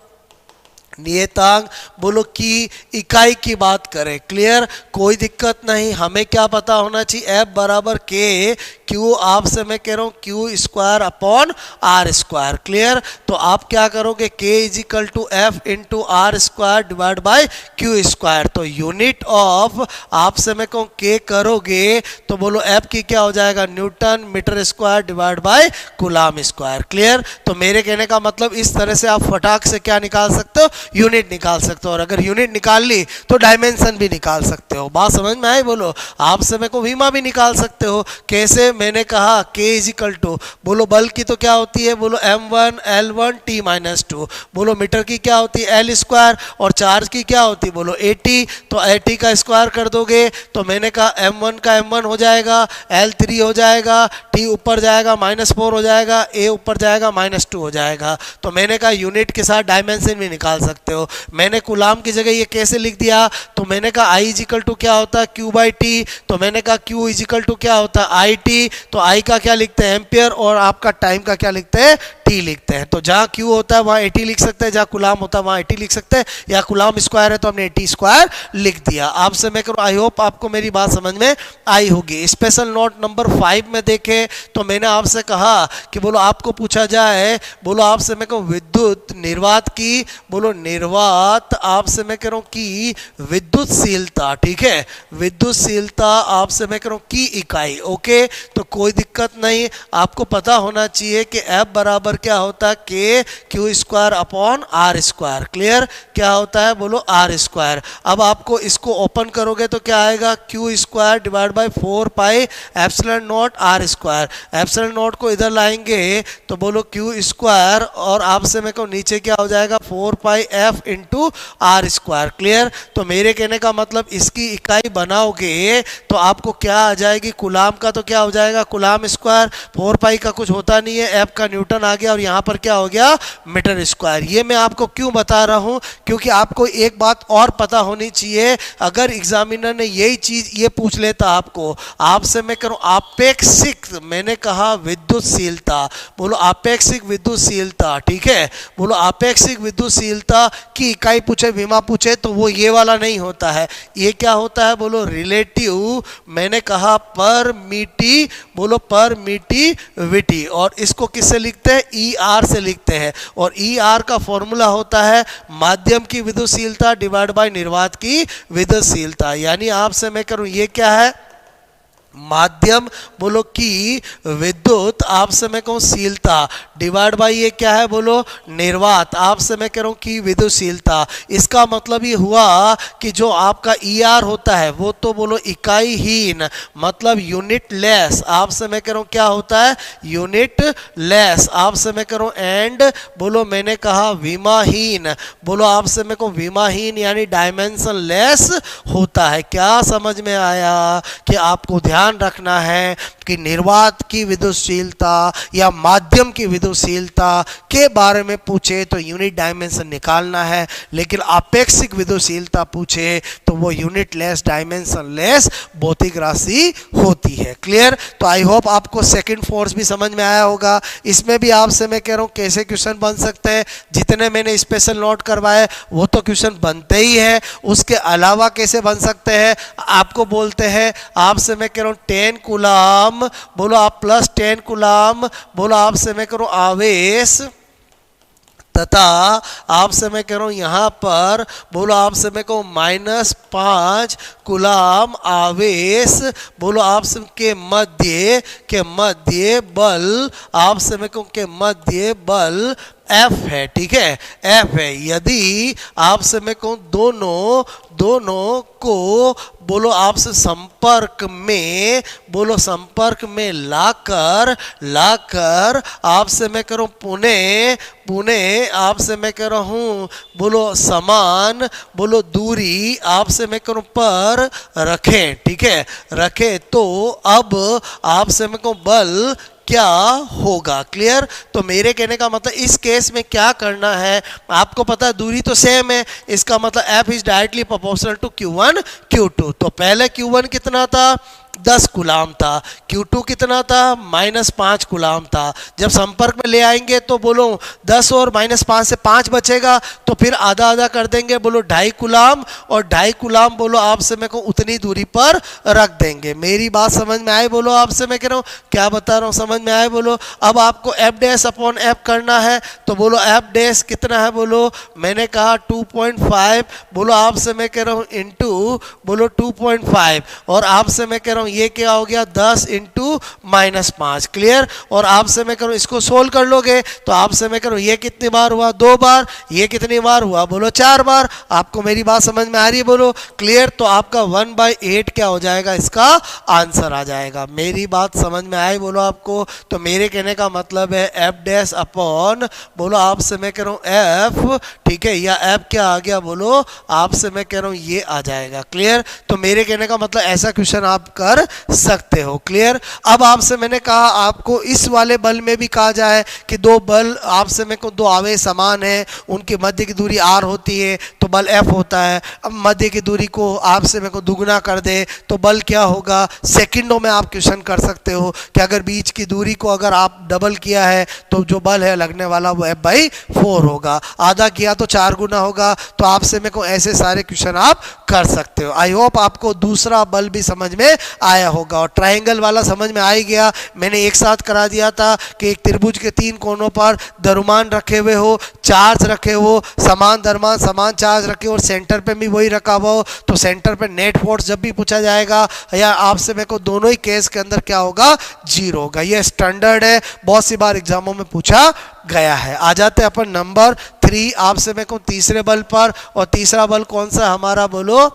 नियतांक बोलो की इकाई की बात करें, क्लियर, कोई दिक्कत नहीं। हमें क्या पता होना चाहिए, F बराबर के क्यू, आपसे मैं कह रहा हूँ Q square upon R square, clear. तो आप क्या करोगे, K is equal to F into R square divide by Q square. तो यूनिट ऑफ आपसे मैं कहूँ K करोगे तो बोलो F की क्या हो जाएगा, newton metre square divide by coulomb square, clear. तो मेरे कहने का मतलब इस तरह से आप फटाक से क्या निकाल सकते हो, यूनिट निकाल सकते हो। और अगर यूनिट निकाल ली तो डायमेंशन भी निकाल सकते हो। बात समझ में आई? बोलो आपसे मेरे को विमा भी निकाल सकते हो। कैसे? मैंने कहा K इज इक्वल टू, बोलो बल की तो क्या होती है, बोलो m1 L1 T माइनस 2, बोलो मीटर की क्या होती है L स्क्वायर, और चार्ज की क्या होती है बोलो AT। तो AT का स्क्वायर कर दोगे तो मैंने कहा m1 का m1 हो जाएगा, L3 हो जाएगा, T ऊपर जाएगा -4 हो जाएगा, A ऊपर जाएगा -2 हो जाएगा। तो मैंने कहा यूनिट के साथ डायमेंशन भी निकाल सकते हो। मैंने कूलाम की जगह ये कैसे लिख दिया, तो मैंने कहा I इज इक्वल टू क्या होता है Q बाई टी, तो मैंने कहा Q इज इक्वल टू क्या होता है IT, तो I का क्या लिखते हैं एम्पियर, और आपका टाइम का क्या लिखते हैं T लिखते हैं। तो जहाँ Q होता है वहाँ AT लिख सकते हैं, जहाँ कूलाम होता है वहाँ AT लिख सकते हैं, या कूलाम स्क्वायर है तो हमने AT स्क्वायर लिख दिया। आपसे मैं करूँ, आई होप आपको मेरी बात समझ में आई होगी। स्पेशल नोट नंबर 5 में देखें तो मैंने आपसे कहा कि बोलो आपको पूछा जाए, बोलो आपसे मैं कहूँ विद्युत निर्वात की, बोलो निर्वात आपसे मैं कह रहा हूँ की विद्युतशीलता, ठीक है, विद्युतशीलता आपसे मैं कह रहा हूँ की इकाई, ओके। तो कोई दिक्कत नहीं, आपको पता होना चाहिए कि F बराबर क्या होता है K Q square upon R square, clear, क्या होता है बोलो आर स्क्वायर। अब आपको इसको ओपन करोगे तो क्या आएगा, Q square divide by 4 pi epsilon nought R square. Epsilon nought को इधर लाएंगे तो बोलो क्यू स्क्वायर, और आपसे मैं कहूँ नीचे क्या हो जाएगा 4 pi F into R square, clear. तो मेरे कहने का मतलब इसकी इकाई बनाओगे तो आपको क्या आ जाएगी, कूलाम का तो क्या हो जाएगा कूलाम स्क्वायर, 4 पाई का कुछ होता नहीं है, एफ का न्यूटन आ गया, और यहाँ पर क्या हो गया मीटर स्क्वायर। ये मैं आपको क्यों बता रहा हूँ, क्योंकि आपको एक बात और पता होनी चाहिए। अगर एग्जामिनर ने यही चीज ये पूछ लेता आपको, आपसे मैं करूँ आपेक्षिक, मैंने कहा विद्युतशीलता, बोलो आपेक्षिक विद्युतशीलता, ठीक है, बोलो आपेक्षिक विद्युतशीलता की इकाई पूछे, विमा पूछे, तो वो ये वाला नहीं होता है। ये क्या होता है बोलो रिलेटिव, मैंने कहा परमिटी, बोलो परमिटिविटी, और इसको किससे लिखते हैं ER से लिखते हैं, और ER का फॉर्मूला होता है माध्यम की विद्युतशीलता डिवाइड बाय निर्वात की विद्युतशीलता। यानी आपसे मैं करूं ये क्या है, माध्यम बोलो की विद्युत आपसे मैं कहूँ शीलता डिवाइड बाई ये क्या है बोलो निर्वात आपसे मैं कह रहा हूँ की विद्युतशीलता। इसका मतलब ये हुआ कि जो आपका ER होता है वो तो बोलो इकाई हीन, मतलब यूनिट लेस, आपसे मैं कह रहा हूँ क्या होता है यूनिट लेस, आपसे मैं कह रहा हूँ एंड बोलो मैंने कहा विमाहीन, बोलो आपसे मैं कहूँ विमाहीन यानी डायमेंशन लेस होता है। क्या समझ में आया कि आपको ध्यान रखना है कि निर्वात की विद्युतशीलता या माध्यम की विद्युतशीलता के बारे में पूछे तो यूनिट डायमेंशन निकालना है, लेकिन आपेक्षिक विद्युतशीलता पूछे तो वो यूनिट लेस डायमेंशन लेस भौतिक राशि होती है। क्लियर? तो आई होप आपको सेकंड फोर्स भी समझ में आया होगा। इसमें भी आपसे मैं कह रहा हूँ कैसे क्वेश्चन बन सकते हैं, जितने मैंने स्पेशल नोट करवाए वो तो क्वेश्चन बनते ही है, उसके अलावा कैसे बन सकते हैं आपको बोलते हैं। आपसे मैं कह रहा हूँ 10 कूलाम, बोलो आप प्लस 10 कूलाम, बोलो आपसे मैं करूँ आवेश, तथा आपसे मैं कह रहा हूँ यहाँ पर बोलो आपसे मैं कहूँ -5 कूलाम आवेश, बोलो आपसे के मध्य बल, आपसे मैं कहूँ के मध्य बल F है, ठीक है, F है। यदि आपसे मैं कहूँ दोनों को बोलो आपसे संपर्क में, बोलो संपर्क में लाकर आपसे मैं कह रहा हूँ पुणे आपसे मैं कह रहा हूँ बोलो समान बोलो दूरी आपसे मैं कह रहा हूँ पर रखें, ठीक है, रखें, तो अब आपसे मैं कहूँ बल क्या होगा। क्लियर? तो मेरे कहने का मतलब इस केस में क्या करना है, आपको पता है दूरी तो सेम है, इसका मतलब F is directly proportional to Q1 Q2। तो पहले Q1 कितना था 10 कूलाम था, Q2 कितना था -5 कूलाम था। जब संपर्क में ले आएंगे तो बोलो 10 और -5 से 5 बचेगा, तो फिर आधा आधा कर देंगे, बोलो 2.5 कूलाम और 2.5 कूलाम बोलो आपसे मेरे को उतनी दूरी पर रख देंगे। मेरी बात समझ में आए बोलो, आपसे मैं कह रहा हूँ क्या बता रहा हूँ समझ में आए बोलो। अब आपको F डैश अपॉन F करना है, तो बोलो F डैश कितना है बोलो, मैंने कहा 2.5 बोलो आपसे मैं कह रहा हूँ इंटू बोलो 2.5 और आपसे मैं कह रहा हूँ ये क्या हो गया 10 इंटू -5। क्लियर। और आपसे मैं कह रहा हूँ इसको सोल्व कर लोगे तो आपसे मैं कह रहा हूँ ये कितनी बार हुआ 2 बार, ये कितनी बार हुआ बोलो 4 बार। आपको मेरी बात समझ में आ रही है बोलो। क्लियर। तो आपका 1/8 क्या हो जाएगा, इसका आंसर आ जाएगा। मेरी बात समझ में आई बोलो आपको। तो मेरे कहने का मतलब है F डैश अपॉन बोलो आपसे मैं कह रहा हूँ F, ठीक है, या F क्या आ गया बोलो आपसे मैं कह रहा हूँ ये आ जाएगा। क्लियर। तो मेरे कहने का मतलब ऐसा क्वेश्चन आप कर सकते हो। क्लियर। अब आपसे मैंने कहा आपको इस वाले बल में भी कहा जाए कि दो बल आपसे मेरे को दो आवेश समान है, उनके मध्य की दूरी r होती है तो बल F होता है। अब मध्य की दूरी को आपसे मेरे को दुगना कर दे तो बल क्या होगा, सेकंडों में आप क्वेश्चन कर सकते हो कि अगर बीच की दूरी को अगर आप डबल किया है तो जो बल है लगने वाला वो F/4 होगा, आधा किया तो 4 गुना होगा। तो आपसे मेरे को ऐसे सारे क्वेश्चन आप कर सकते हो। आई होप आपको दूसरा बल भी समझ में आया होगा और ट्रायंगल वाला समझ में आ ही गया। मैंने एक साथ करा दिया था कि एक त्रिभुज के 3 कोनों पर द्रव्यमान रखे हुए हो, चार्ज रखे हो, समान द्रव्यमान समान चार्ज रखे हो और सेंटर पे भी वही रखा हुआ हो, तो सेंटर पे नेट फोर्स जब भी पूछा जाएगा या आपसे मेरे को दोनों ही केस के अंदर क्या होगा 0 होगा। ये स्टैंडर्ड है, बहुत सी बार एग्जामों में पूछा गया है। आ जाते हैं अपन नंबर 3 आपसे मेरे को तीसरे बल पर। और तीसरा बल कौन सा हमारा बोलो,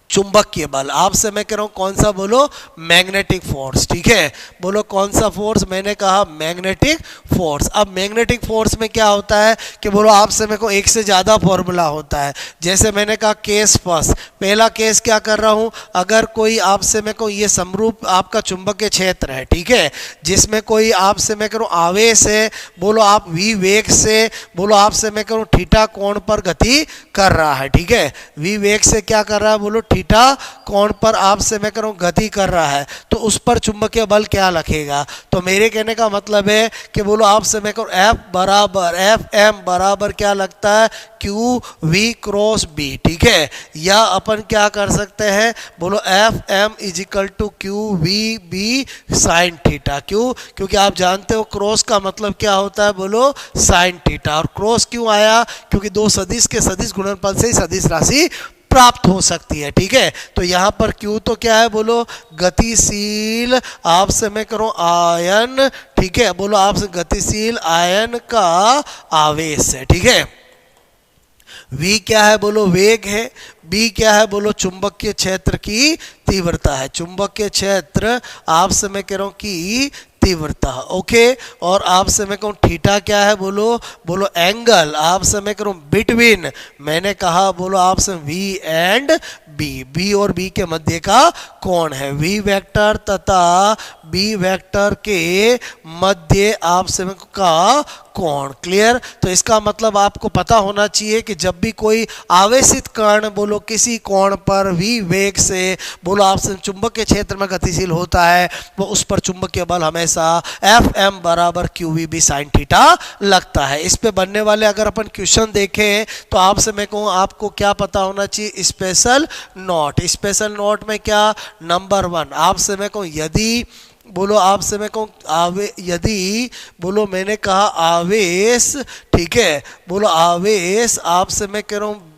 चुंबकीय बल। आपसे मैं कह रहा हूं कौन सा बोलो, मैग्नेटिक फोर्स। ठीक है, बोलो कौन सा फोर्स, मैंने कहा मैग्नेटिक फोर्स। अब मैग्नेटिक फोर्स में क्या होता है कि बोलो आपसे मेरे को एक से ज़्यादा फॉर्मूला होता है। जैसे मैंने कहा केस फर्स्ट, पहला केस क्या कर रहा हूं, अगर कोई आपसे मेरे को ये समरूप आपका चुंबकीय क्षेत्र है, ठीक है, जिसमें कोई आपसे मैं करूँ आवेश है, बोलो आप v वेग से बोलो आपसे मैं करूँ थीटा कोण पर गति कर रहा है। ठीक है, v वेग से क्या कर रहा है बोलो थीटा कोण पर आपसे मैं करूँ गति कर रहा है, तो उस पर चुंबकीय बल क्या लगेगा। तो मेरे कहने का मतलब है कि बोलो आपसे मैं करूँ F बराबर Fm बराबर क्या लगता है Q V क्रॉस B। ठीक है, या अपन क्या कर सकते हैं बोलो Fm is equal to Q V B sine theta. क्यों, क्योंकि आप जानते हो क्रॉस का मतलब क्या होता है बोलो साइन थीटा। और क्रॉस क्यों आया, क्योंकि दो सदिश के सदिश गुणनफल से ही सदिश राशि प्राप्त हो सकती है। ठीक है, तो यहाँ पर Q तो क्या है बोलो गतिशील आपसे मैं करूँ आयन। ठीक है, बोलो आपसे गतिशील आयन का आवेश है। ठीक है, V क्या है बोलो वेग है, B क्या है बोलो चुंबकीय क्षेत्र की तीव्रता है। चुंबकीय क्षेत्र आपसे मैं कह रहा हूँ कि तीव्रता। ओके, और आपसे मैं कहूँ थीटा क्या है बोलो एंगल आपसे मैं करूँ बिटवीन, मैंने कहा बोलो आपसे V एंड B, B और B के मध्य का कोण है। V वेक्टर तथा B वेक्टर के मध्य आपसे मैं का कोण। क्लियर। तो इसका मतलब आपको पता होना चाहिए कि जब भी कोई आवेशित कण बोलो किसी कोण पर V वेग से बोलो आपसे चुंबकीय क्षेत्र में गतिशील होता है, वो उस पर चुंबकीय बल हमेशा Fm बराबर QVB साइन थीटा लगता है। इस पे बनने वाले अगर अपन क्वेश्चन देखें तो आपसे मैं कहूँ आपको क्या पता होना चाहिए, स्पेशल नोट। स्पेशल नोट में क्या, नंबर 1 आपसे मैं कहूँ यदि बोलो आपसे मैं कहूँ यदि बोलो मैंने कहा आवेश, ठीक है, बोलो आवेश आपसे मैं कह रहा हूँ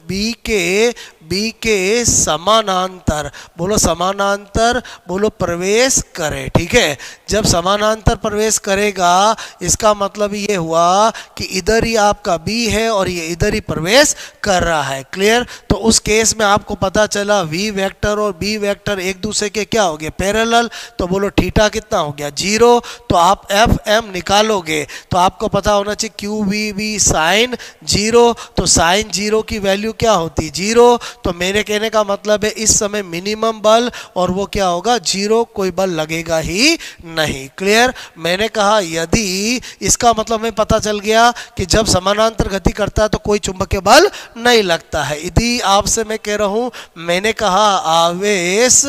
बी के समानांतर बोलो समानांतर बोलो प्रवेश करे। ठीक है, जब समानांतर प्रवेश करेगा इसका मतलब ये हुआ कि इधर ही आपका B है और ये इधर ही प्रवेश कर रहा है। क्लियर। तो उस केस में आपको पता चला V वेक्टर और B वेक्टर एक दूसरे के क्या हो गए पैरेलल, तो बोलो थीटा कितना हो गया 0। तो आप Fm निकालोगे तो आपको पता होना चाहिए QVB साइन 0, तो साइन 0 की वैल्यू क्या होती 0। तो मेरे कहने का मतलब है इस समय मिनिमम बल और वो क्या होगा 0, कोई बल लगेगा ही नहीं। क्लियर। मैंने कहा यदि, इसका मतलब हमें पता चल गया कि जब समानांतर गति करता है तो कोई चुंबकीय बल नहीं लगता है। यदि आपसे मैं कह रहा हूं मैंने कहा आवेश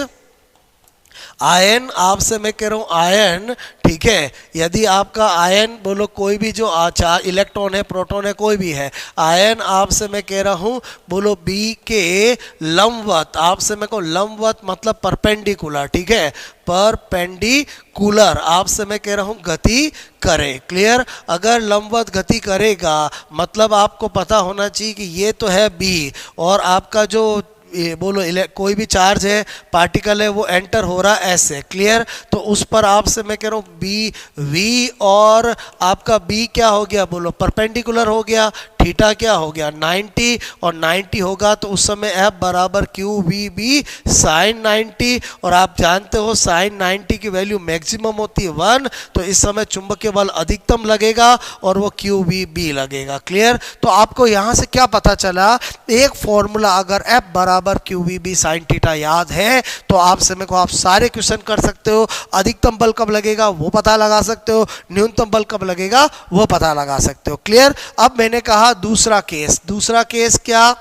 आयन आपसे मैं कह रहा हूँ आयन, ठीक है, यदि आपका आयन बोलो कोई भी जो चार इलेक्ट्रॉन है, प्रोटॉन है, कोई भी है, आयन आपसे मैं कह रहा हूँ बोलो बी के लंबवत, आपसे मैं कहूँ लंबवत मतलब परपेंडिकुलर, ठीक है, परपेंडिकुलर आपसे मैं कह रहा हूँ गति करे। क्लियर? अगर लंबवत गति करेगा मतलब आपको पता होना चाहिए कि ये तो है बी और आपका जो ये बोलो कोई भी चार्ज है, पार्टिकल है, वो एंटर हो रहा है ऐसे। क्लियर? तो उस पर आपसे मैं कह रहा हूँ बी वी और आपका बी क्या हो गया बोलो परपेंडिकुलर हो गया, थीटा क्या हो गया 90 और 90 होगा तो उस समय एफ बराबर क्यू वी बी साइन 90 और आप जानते हो साइन 90 की वैल्यू मैक्सिमम होती है 1, तो इस समय चुंबकीय बल अधिकतम लगेगा और वो क्यू वी बी लगेगा। क्लियर? तो आपको यहाँ से क्या पता चला, एक फॉर्मूला अगर एफ बराबर Q V B sine theta याद है तो आपसे मेरे को आप सारे क्वेश्चन कर सकते हो। अधिकतम बल कब लगेगा वो पता लगा सकते हो, न्यूनतम बल कब लगेगा वो पता लगा सकते हो। क्लियर? अब मैंने कहा दूसरा केस क्या,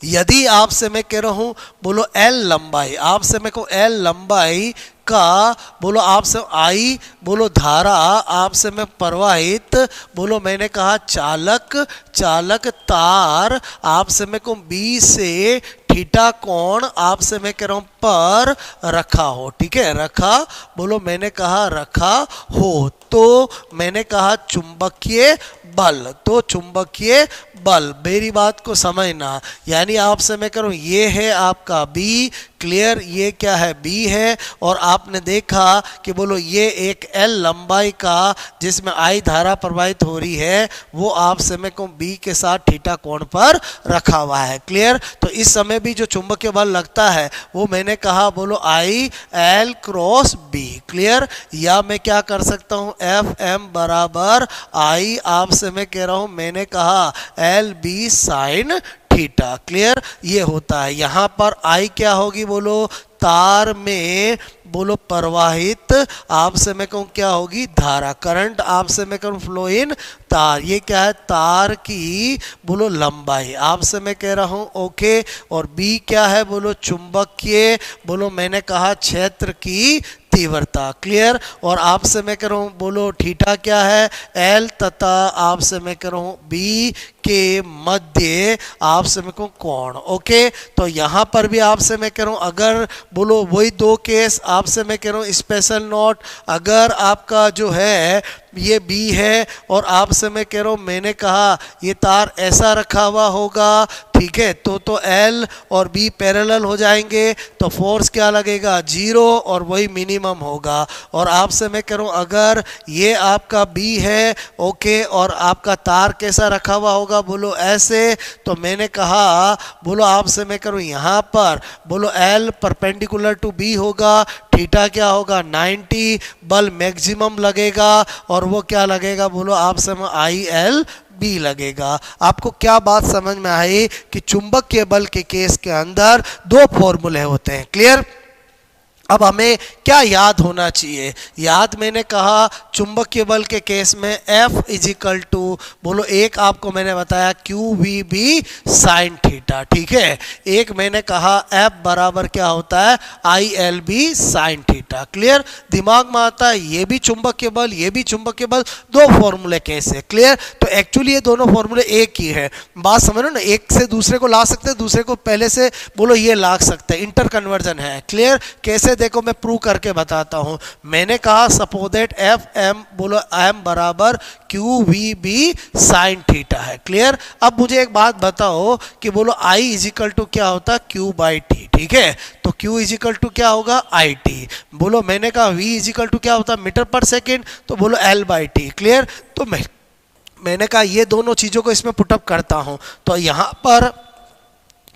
यदि आपसे मैं कह रहा हूं बोलो एल लंबाई, आपसे मैं को एल लंबाई का बोलो आपसे आई बोलो धारा आपसे मैं प्रवाहित बोलो मैंने कहा चालक तार आपसे मैं को बी से थीटा कोण आपसे मैं कह रहा हूं पर रखा हो, ठीक है, रखा बोलो मैंने कहा रखा हो, तो मैंने कहा चुंबकीय बल, तो चुंबकीय बल, मेरी बात को समझना, यानी आपसे मैं कह रहा हूं ये है आपका बी। क्लियर? ये क्या है बी है और आपने देखा कि बोलो ये एक एल लंबाई का जिसमें आई धारा प्रवाहित हो रही है वो आपसे मैं कहूँ बी के साथ थीटा कोण पर रखा हुआ है। क्लियर? तो इस समय भी जो चुंबकीय बल लगता है वो मैंने कहा बोलो I L cross B. Clear? या मैं क्या कर सकता हूँ एफ एम बराबर आई आपसे मैं कह रहा हूँ मैंने कहा L B sine theta. Clear? ये होता है। यहाँ पर आई क्या होगी बोलो तार में बोलो प्रवाहित आपसे मैं कहूँ क्या होगी धारा, करंट आपसे मैं कहूँ फ्लो इन तार, ये क्या है तार की बोलो लंबाई आपसे मैं कह रहा हूँ। ओके, और बी क्या है बोलो चुंबकीय बोलो मैंने कहा क्षेत्र की तीव्रता। क्लियर? और आपसे मैं कह रहा हूँ बोलो थीटा क्या है एल तथा आपसे मैं कह रहा हूँ बी के मध्य आपसे मैं कहूँ कोण। ओके, तो यहाँ पर भी आपसे मैं कह रहा हूँ अगर बोलो वही दो केस आपसे मैं कह रहा हूँ स्पेशल नोट, अगर आपका जो है ये बी है और आपसे मैं कह रहा हूँ मैंने कहा ये तार ऐसा रखा हुआ होगा, ठीक है, तो एल और बी पैरेलल हो जाएंगे तो फोर्स क्या लगेगा 0 और वही मिनिमम होगा। और आपसे मैं कह रहा हूँ अगर ये आपका बी है ओके और आपका तार कैसा रखा हुआ होगा बोलो ऐसे, तो मैंने कहा बोलो आपसे मैं करूँ यहाँ पर बोलो एल परपेंडिकुलर टू बी होगा, थीटा क्या होगा 90, बल मैक्सिमम लगेगा और वो क्या लगेगा बोलो आपसे आई एल बी लगेगा। आपको क्या बात समझ में आई कि चुंबकीय बल के केस के अंदर दो फॉर्मूले होते हैं। क्लियर? अब हमें क्या याद होना चाहिए, याद मैंने कहा चुंबकीय बल के केस में F इजिकल टू बोलो एक आपको मैंने बताया Q V B sine theta, ठीक है, एक मैंने कहा F बराबर क्या होता है I L B sine theta. Clear? दिमाग में आता है ये भी चुंबकीय बल ये भी चुंबकीय बल, दो फॉर्मूले कैसे। क्लियर? तो एक्चुअली ये दोनों फॉर्मूले एक ही है, बात समझ लो ना, एक से दूसरे को ला सकते हैं, दूसरे को पहले से बोलो ये ला सकते हैं, इंटर कन्वर्जन है। क्लियर? कैसे देखो मैं प्रूव करके बताता हूं। मैंने कहा सपोज दैट एफ एम बोलो एम बराबर Q V B sine theta है। क्लियर? अब मुझे एक बात बताओ कि बोलो आई इजिकल टू क्या होता है क्यू बाई टी, ठीक है, तो क्यू इजिकल टू क्या होगा आई टी। बोलो मैंने कहा वी इजिकल टू क्या होता है मीटर पर सेकेंड, तो बोलो एल बाई टी। क्लियर? तो मैंने कहा ये दोनों चीजों को इसमें पुटअप करता हूं तो यहां पर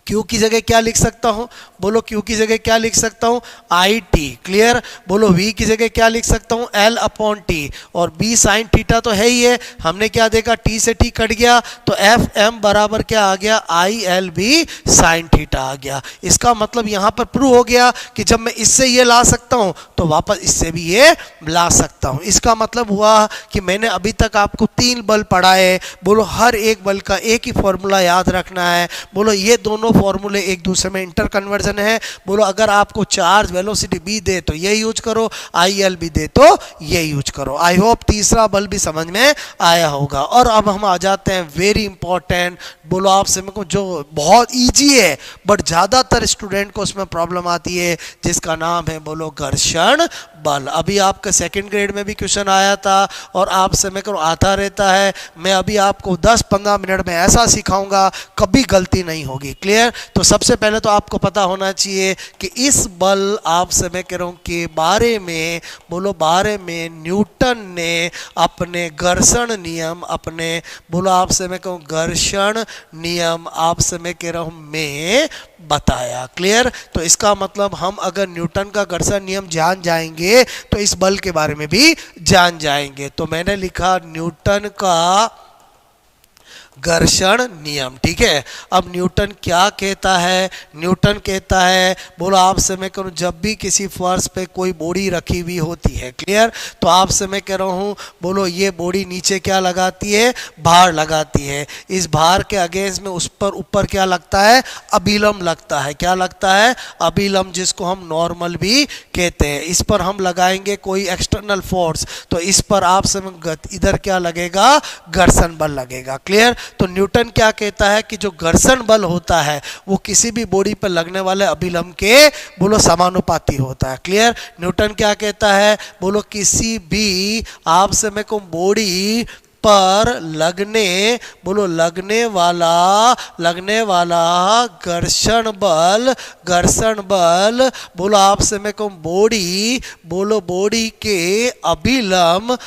Q की जगह क्या लिख सकता हूं बोलो Q की जगह क्या लिख सकता हूं आई टी। क्लियर? बोलो V की जगह क्या लिख सकता हूं L अपॉन टी और B साइन थीटा तो है ही है, हमने क्या देखा T से T कट गया तो एफ एम बराबर क्या आ गया I L B sine theta आ गया। इसका मतलब यहां पर प्रूव हो गया कि जब मैं इससे ये ला सकता हूं तो वापस इससे भी ये ला सकता हूं। इसका मतलब हुआ कि मैंने अभी तक आपको 3 बल पढ़ाए, बोलो हर एक बल का एक ही फॉर्मूला याद रखना है। बोलो ये दोनों फॉर्मूले एक दूसरे में इंटर कन्वर्जन है। बोलो अगर आपको चार्ज वेलोसिटी बी दे तो ये यूज करो, आई एल भी दे तो ये यूज करो। आई होप तीसरा बल भी समझ में आया होगा। और अब हम आ जाते हैं वेरी इंपॉर्टेंट, बोलो आपसे मेरे को जो बहुत इजी है बट ज़्यादातर स्टूडेंट को उसमें प्रॉब्लम आती है, जिसका नाम है बोलो घर्षण बल। अभी आपका सेकंड ग्रेड में भी क्वेश्चन आया था और आपसे मेरे को आता रहता है। मैं अभी आपको 10-15 मिनट में ऐसा सिखाऊंगा कभी गलती नहीं होगी। क्लियर? तो सबसे पहले तो आपको पता होना चाहिए कि इस बल आपसे मैं कह रहा हूँ के बारे में बोलो बारे में न्यूटन ने अपने घर्षण नियम, अपने बोलो आपसे मैं कहूँ घर्षण नियम आपसे मैं कह रहा हूँ मैं बताया। क्लियर? तो इसका मतलब हम अगर न्यूटन का घर्षण नियम जान जाएंगे तो इस बल के बारे में भी जान जाएंगे। तो मैंने लिखा न्यूटन का घर्षण नियम। ठीक है, अब न्यूटन क्या कहता है? न्यूटन कहता है बोलो आपसे मैं कहूँ जब भी किसी फर्श पे कोई बॉडी रखी हुई होती है, क्लियर, तो आपसे मैं कह रहा हूँ बोलो ये बॉडी नीचे क्या लगाती है? भार लगाती है। इस भार के अगेंस्ट में उस पर ऊपर क्या लगता है? अभिलंब लगता है। क्या लगता है? अभिलंब, जिसको हम नॉर्मल भी कहते हैं। इस पर हम लगाएंगे कोई एक्सटर्नल फोर्स, तो इस पर आपसे इधर क्या लगेगा? घर्षण बल लगेगा। क्लियर? तो न्यूटन क्या कहता है कि जो घर्षण बल होता है वो किसी भी बॉडी पर लगने वाले अभिलंब के बोलो समानुपाती होता है। क्लियर? न्यूटन क्या कहता है? बोलो किसी भी आपसे मैं कहूँ बॉडी पर लगने बोलो लगने वाला घर्षण बल बोलो आपसे मैं कहूँ बॉडी बोलो बॉडी के अभिलंब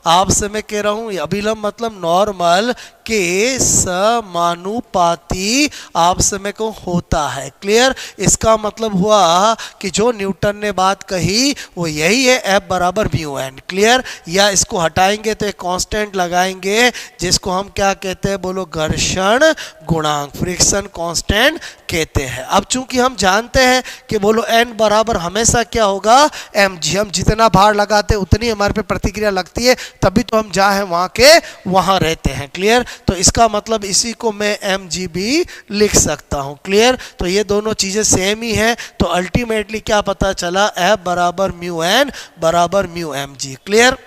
आपसे मैं कह रहा हूँ अभिलंब मतलब नॉर्मल के समानुपाती आपसे मैं कहूँ होता है। क्लियर? इसका मतलब हुआ कि जो न्यूटन ने बात कही वो यही है, F बराबर म्यू एन। क्लियर? या इसको हटाएंगे तो एक कांस्टेंट लगाएंगे जिसको हम क्या कहते हैं? बोलो घर्षण गुणांक, फ्रिक्शन कांस्टेंट कहते हैं। अब चूंकि हम जानते हैं कि बोलो n बराबर हमेशा क्या होगा? mg। हम जितना भार लगाते हैं उतनी हमारे पे प्रतिक्रिया लगती है, तभी तो हम जहाँ हैं वहाँ के वहाँ रहते हैं। क्लियर? तो इसका मतलब इसी को मैं mg भी लिख सकता हूँ। क्लियर? तो ये दोनों चीज़ें सेम ही हैं। तो अल्टीमेटली क्या पता चला? F बराबर म्यू एन बराबर म्यू mg। क्लियर?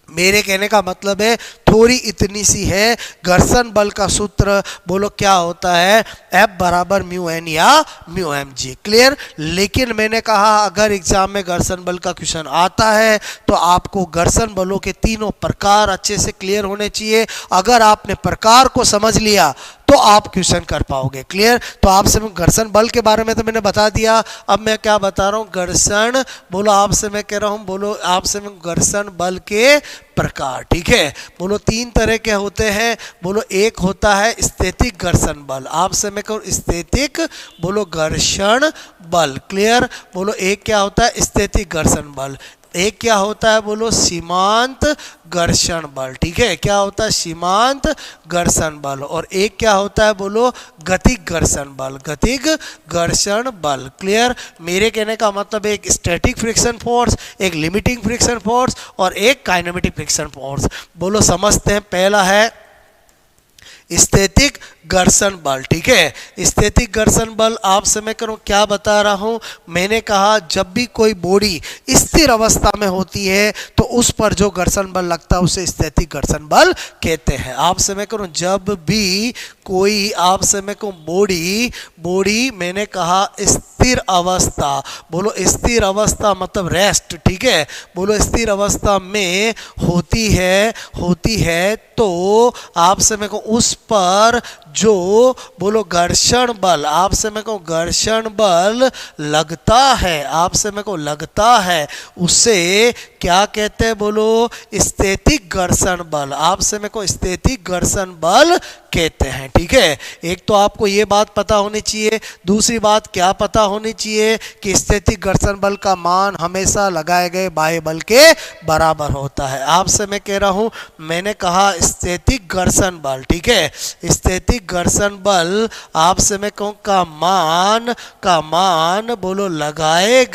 मेरे कहने का मतलब है थोड़ी इतनी सी है, घर्षण बल का सूत्र बोलो क्या होता है? F बराबर म्यू एन या म्यू एम जी। क्लियर? लेकिन मैंने कहा अगर एग्जाम में घर्षण बल का क्वेश्चन आता है तो आपको घर्षण बलों के तीनों प्रकार अच्छे से क्लियर होने चाहिए। अगर आपने प्रकार को समझ लिया तो आप क्वेश्चन कर पाओगे। क्लियर? तो आपसे मैं घर्षण बल के बारे में तो मैंने बता दिया, अब मैं क्या बता रहा हूँ? घर्षण बोलो आपसे मैं कह रहा हूँ बोलो आपसे मैं घर्षण बल के प्रकार। ठीक है? बोलो तीन तरह के होते हैं। बोलो एक होता है स्थैतिक घर्षण बल, आपसे मैं कहूँ स्थैतिक बोलो घर्षण बल। क्लियर? बोलो एक क्या होता है? स्थैतिक घर्षण बल। एक क्या होता है? बोलो सीमांत घर्षण बल। ठीक है? क्या होता है? सीमांत घर्षण बल। और एक क्या होता है? बोलो गतिक घर्षण बल, गतिक घर्षण बल। क्लियर? मेरे कहने का मतलब एक स्टैटिक फ्रिक्शन फोर्स, एक लिमिटिंग फ्रिक्शन फोर्स और एक काइनेमेटिक फ्रिक्शन फोर्स। बोलो समझते हैं। पहला है स्थैतिक घर्षण बल। ठीक है? स्थैतिक घर्षण बल आपसे मैं करूँ क्या बता रहा हूँ? मैंने कहा जब भी कोई बॉडी स्थिर अवस्था में होती है तो उस पर जो घर्षण बल लगता है उसे स्थैतिक घर्षण बल कहते हैं। आपसे मैं करूँ जब भी कोई आपसे मैं कहूँ बॉडी मैंने कहा स्थिर अवस्था, बोलो स्थिर अवस्था मतलब रेस्ट। ठीक है? बोलो स्थिर अवस्था में होती है तो आपसे मैं कहूँ उस पर जो बोलो घर्षण बल आपसे मैं कहूँ घर्षण बल लगता है, आपसे मैं कहूँ लगता है, उसे क्या कहते हैं? बोलो स्थैतिक घर्षण बल। आपसे मैं कहूँ स्थैतिक घर्षण बल कहते हैं। ठीक है? एक तो आपको ये बात पता होनी चाहिए, दूसरी बात क्या पता होनी चाहिए कि स्थैतिक घर्षण बल का मान हमेशा लगाए गए बाह्य बल के बराबर होता है। आपसे मैं कह रहा हूँ, मैंने कहा स्थैतिक घर्षण बल। ठीक है? स्थैतिक घर्षण बल आपसे मैं कहूँ का मान बोलो लगाए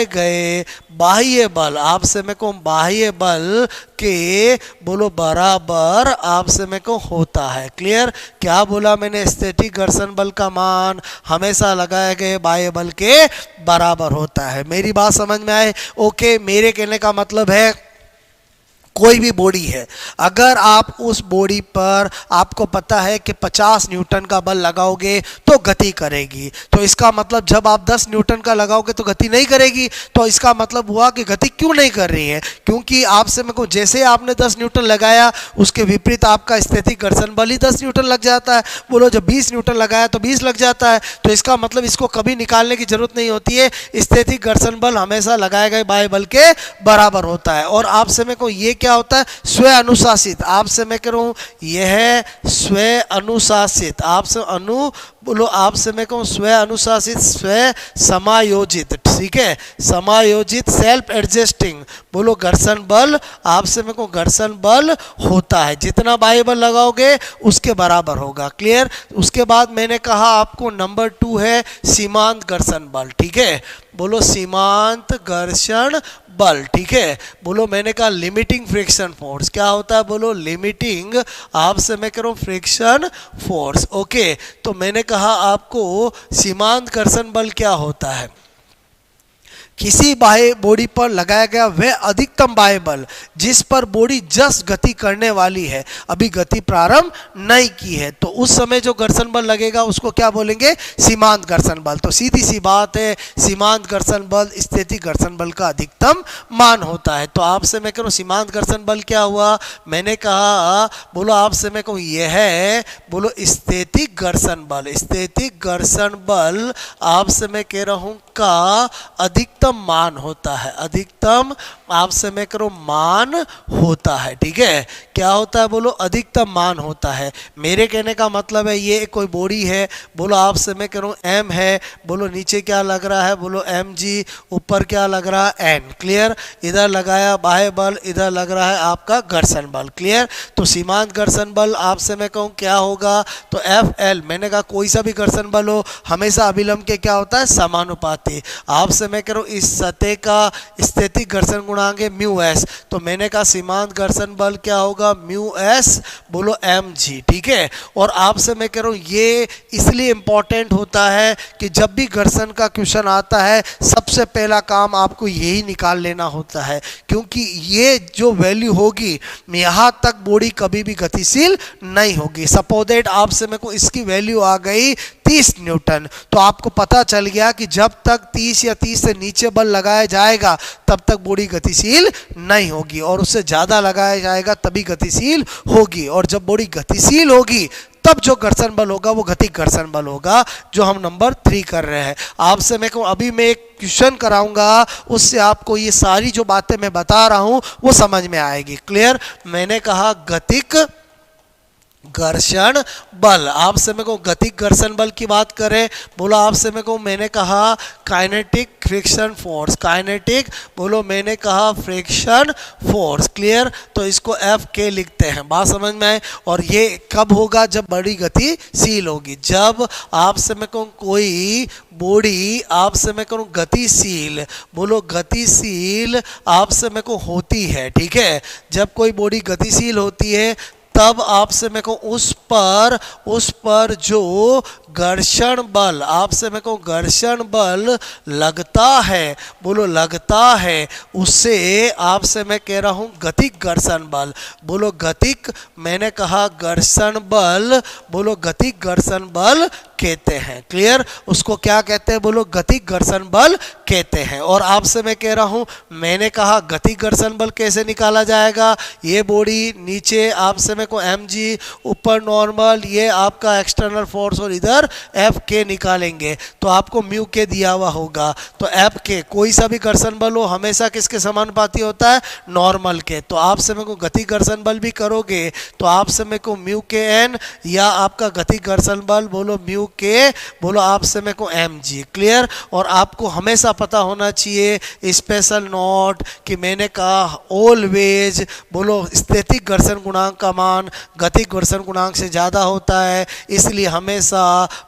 गए बाह्य बल, आपसे मैं कहूँ बाह्य बल के बोलो बराबर आपसे मैं कहूँ होता है। है। क्लियर? क्या बोला मैंने? स्थैतिक घर्षण बल का मान हमेशा लगाए गए बाह्य बल के बराबर होता है। मेरी बात समझ में आए? ओके, मेरे कहने का मतलब है कोई भी बॉडी है, अगर आप उस बॉडी पर आपको पता है कि 50 न्यूटन का बल लगाओगे तो गति करेगी, तो इसका मतलब जब आप 10 न्यूटन का लगाओगे तो गति नहीं करेगी। तो इसका मतलब हुआ कि गति क्यों नहीं कर रही है? क्योंकि आपसे मेरे को जैसे आपने 10 न्यूटन लगाया उसके विपरीत आपका स्थैतिक घर्षण बल ही 10 न्यूटन लग जाता है। बोलो जब 20 न्यूटन लगाया तो 20 लग जाता है। तो इसका मतलब इसको कभी निकालने की जरूरत नहीं होती है। स्थैतिक घर्षण बल हमेशा लगाए गए बाह्य बल के बराबर होता है। और आपसे मेरे को ये क्या होता है? स्व अनुशासित। आपसे मैं कह रहा हूं यह है स्व अनुशासित। आपसे बोलो, आपसे मैं कहूँ स्व अनुशासित, स्व समायोजित। ठीक है, समायोजित, सेल्फ एडजस्टिंग। बोलो घर्षण बल आपसे मैं कहूँ घर्षण बल होता है, जितना बाह्य बल लगाओगे उसके बराबर होगा। क्लियर? उसके बाद मैंने कहा आपको नंबर 2 है सीमांत घर्षण बल। ठीक है, बोलो सीमांत घर्षण बल। ठीक है, बोलो मैंने कहा लिमिटिंग फ्रिक्शन फोर्स। क्या होता है? बोलो लिमिटिंग, आपसे मैं कह रहा हूँ फ्रिक्शन फोर्स। ओके, तो मैंने कहा आपको सीमांत घर्षण बल क्या होता है? किसी बाह्य बॉडी पर लगाया गया वह अधिकतम बाह्य बल जिस पर बॉडी जस्ट गति करने वाली है, अभी गति प्रारंभ नहीं की है, तो उस समय जो घर्षण बल लगेगा उसको क्या बोलेंगे? सीमांत घर्षण बल। तो सीधी सी बात है, सीमांत घर्षण बल स्थैतिक घर्षण बल का अधिकतम मान होता है। तो आपसे मैं कह रहा हूँ सीमांत घर्षण बल क्या हुआ? मैंने कहा बोलो आपसे मैं कहूँ यह है बोलो स्थैतिक घर्षण बल। स्थैतिक घर्षण बल आपसे मैं कह रहा हूँ का अधिकतम मान होता है। अधिकतम आपसे मैं करूं मान होता है। ठीक है, क्या होता है? बोलो अधिकतम मान होता है। मेरे कहने का मतलब है ये कोई बॉडी है, बोलो आपसे मैं करूं m है, बोलो नीचे क्या लग रहा है? बोलो mg, ऊपर क्या लग रहा है? n। क्लियर? इधर लगाया बाह्य बल, इधर लग रहा है आपका घर्षण बल। क्लियर? तो सीमांत घर्षण बल आपसे मैं कहूँ क्या होगा? तो Fl। मैंने कहा कोई सा भी घर्षण बल हो हमेशा अभिलंब के क्या होता है? समानुपाती। आपसे मैं कह रहा हूँ इस सतह का स्थैतिक घर्षण गुणांक है म्यू एस, तो मैंने कहा सीमांत घर्षण बल क्या होगा? म्यू एस बोलो mg। ठीक है, और आपसे मैं कह रहा हूँ ये इसलिए इंपॉर्टेंट होता है कि जब भी घर्षण का क्वेश्चन आता है सबसे पहला काम आपको यही निकाल लेना होता है, क्योंकि ये जो वैल्यू होगी यहाँ तक बॉडी कभी भी गतिशील नहीं होगी। सपोज दैट आपसे मेरे को इसकी वैल्यू आ गई 30 न्यूटन, तो आपको पता चल गया कि जब तक 30 या 30 से नीचे बल लगाया जाएगा तब तक बॉडी गतिशील नहीं होगी, और उससे ज़्यादा लगाया जाएगा तभी गतिशील होगी। और जब बॉडी गतिशील होगी तब जो घर्षण बल होगा वो गतिक घर्षण बल होगा, जो हम नंबर 3 कर रहे हैं। आपसे मैं कहूँ अभी मैं एक क्वेश्चन कराऊंगा, उससे आपको ये सारी जो बातें मैं बता रहा हूँ वो समझ में आएगी। क्लियर? मैंने कहा गतिक घर्षण बल। आपसे मेरे को गतिक घर्षण बल की बात करें, बोलो आपसे मेरे को मैंने कहा काइनेटिक फ्रिक्शन फोर्स। काइनेटिक बोलो मैंने कहा फ्रिक्शन फोर्स। क्लियर? तो इसको एफ के लिखते हैं। बात समझ में आए? और ये कब होगा? जब बड़ी गतिशील होगी। जब आपसे मैं कहूँ कोई बॉडी आपसे मैं कहूँ गतिशील, बोलो गतिशील आपसे मैं को होती है। ठीक है, जब कोई बॉडी गतिशील होती है तब आपसे मैं कहूँ उस पर जो घर्षण बल आपसे मैं कहूँ घर्षण बल लगता है, बोलो लगता है, उससे आपसे मैं कह रहा हूँ गतिक घर्षण बल। बोलो गतिक, मैंने कहा घर्षण बल, बोलो गतिक घर्षण बल कहते हैं। क्लियर? उसको क्या कहते हैं? बोलो गतिक घर्षण बल कहते हैं। और आपसे मैं कह रहा हूं, मैंने कहा गतिक घर्षण बल कैसे निकाला जाएगा? ये बॉडी नीचे आपसे मैं को mg, ऊपर नॉर्मल, ये आपका एक्सटर्नल फोर्स, और इधर एफ के निकालेंगे तो आपको म्यू के दिया हुआ होगा। तो एफ के कोई सा भी घर्षण बल हो हमेशा किसके समानुपाती होता है? नॉर्मल के। तो आपसे मैं को गतिक घर्षण बल भी करोगे तो आपसे मैं को म्यू के एन, या आपका गतिक घर्षण बल बोलो म्यू के, बोलो आपसे मैं को mg। क्लियर? और आपको हमेशा पता होना चाहिए स्पेशल नोट कि मैंने कहा ऑलवेज बोलो स्थैतिक घर्षण गुणांक का मान गतिक घर्षण गुणांक से ज़्यादा होता है, इसलिए हमेशा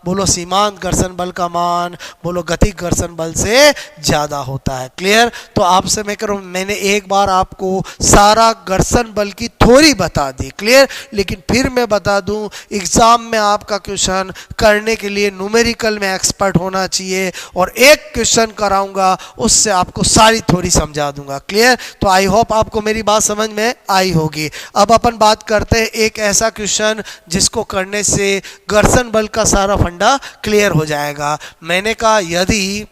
बोलो सीमांत घर्षण बल का मान बोलो गतिक घर्षण बल से ज़्यादा होता है। क्लियर? तो आपसे मैं करूँ मैंने एक बार आपको सारा घर्षण बल की थ्योरी बता दी, क्लियर। लेकिन फिर मैं बता दूं, एग्जाम में आपका क्वेश्चन करने के लिए न्यूमेरिकल में एक्सपर्ट होना चाहिए, और एक क्वेश्चन कराऊंगा उससे आपको सारी थ्योरी समझा दूंगा, क्लियर। तो आई होप आपको मेरी बात समझ में आई होगी। अब अपन बात करते हैं एक ऐसा क्वेश्चन जिसको करने से घर्षण बल का सारा फंडा क्लियर हो जाएगा। मैंने कहा यदि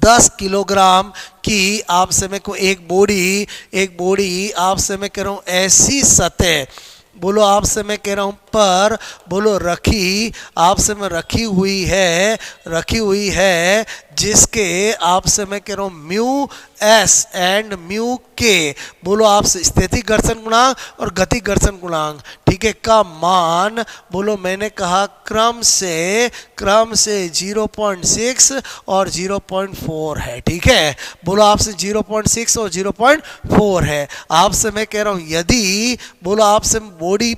10 किलोग्राम की आपसे मैं को एक बॉडी आपसे मैं कह रहा हूँ ऐसी सतह, बोलो आपसे मैं कह रहा हूँ पर, बोलो रखी आपसे मैं रखी हुई है जिसके आपसे मैं कह रहा हूँ म्यू एस एंड म्यू के, बोलो आपसे स्थैतिक घर्षण गुणांक और गतिक घर्षण गुणांक, ठीक है, का मान, बोलो मैंने कहा क्रम से 0.6 और 0.4 है, ठीक है। बोलो आपसे 0.6 और 0.4 है। आपसे मैं कह रहा हूँ यदि, बोलो आपसे बॉडी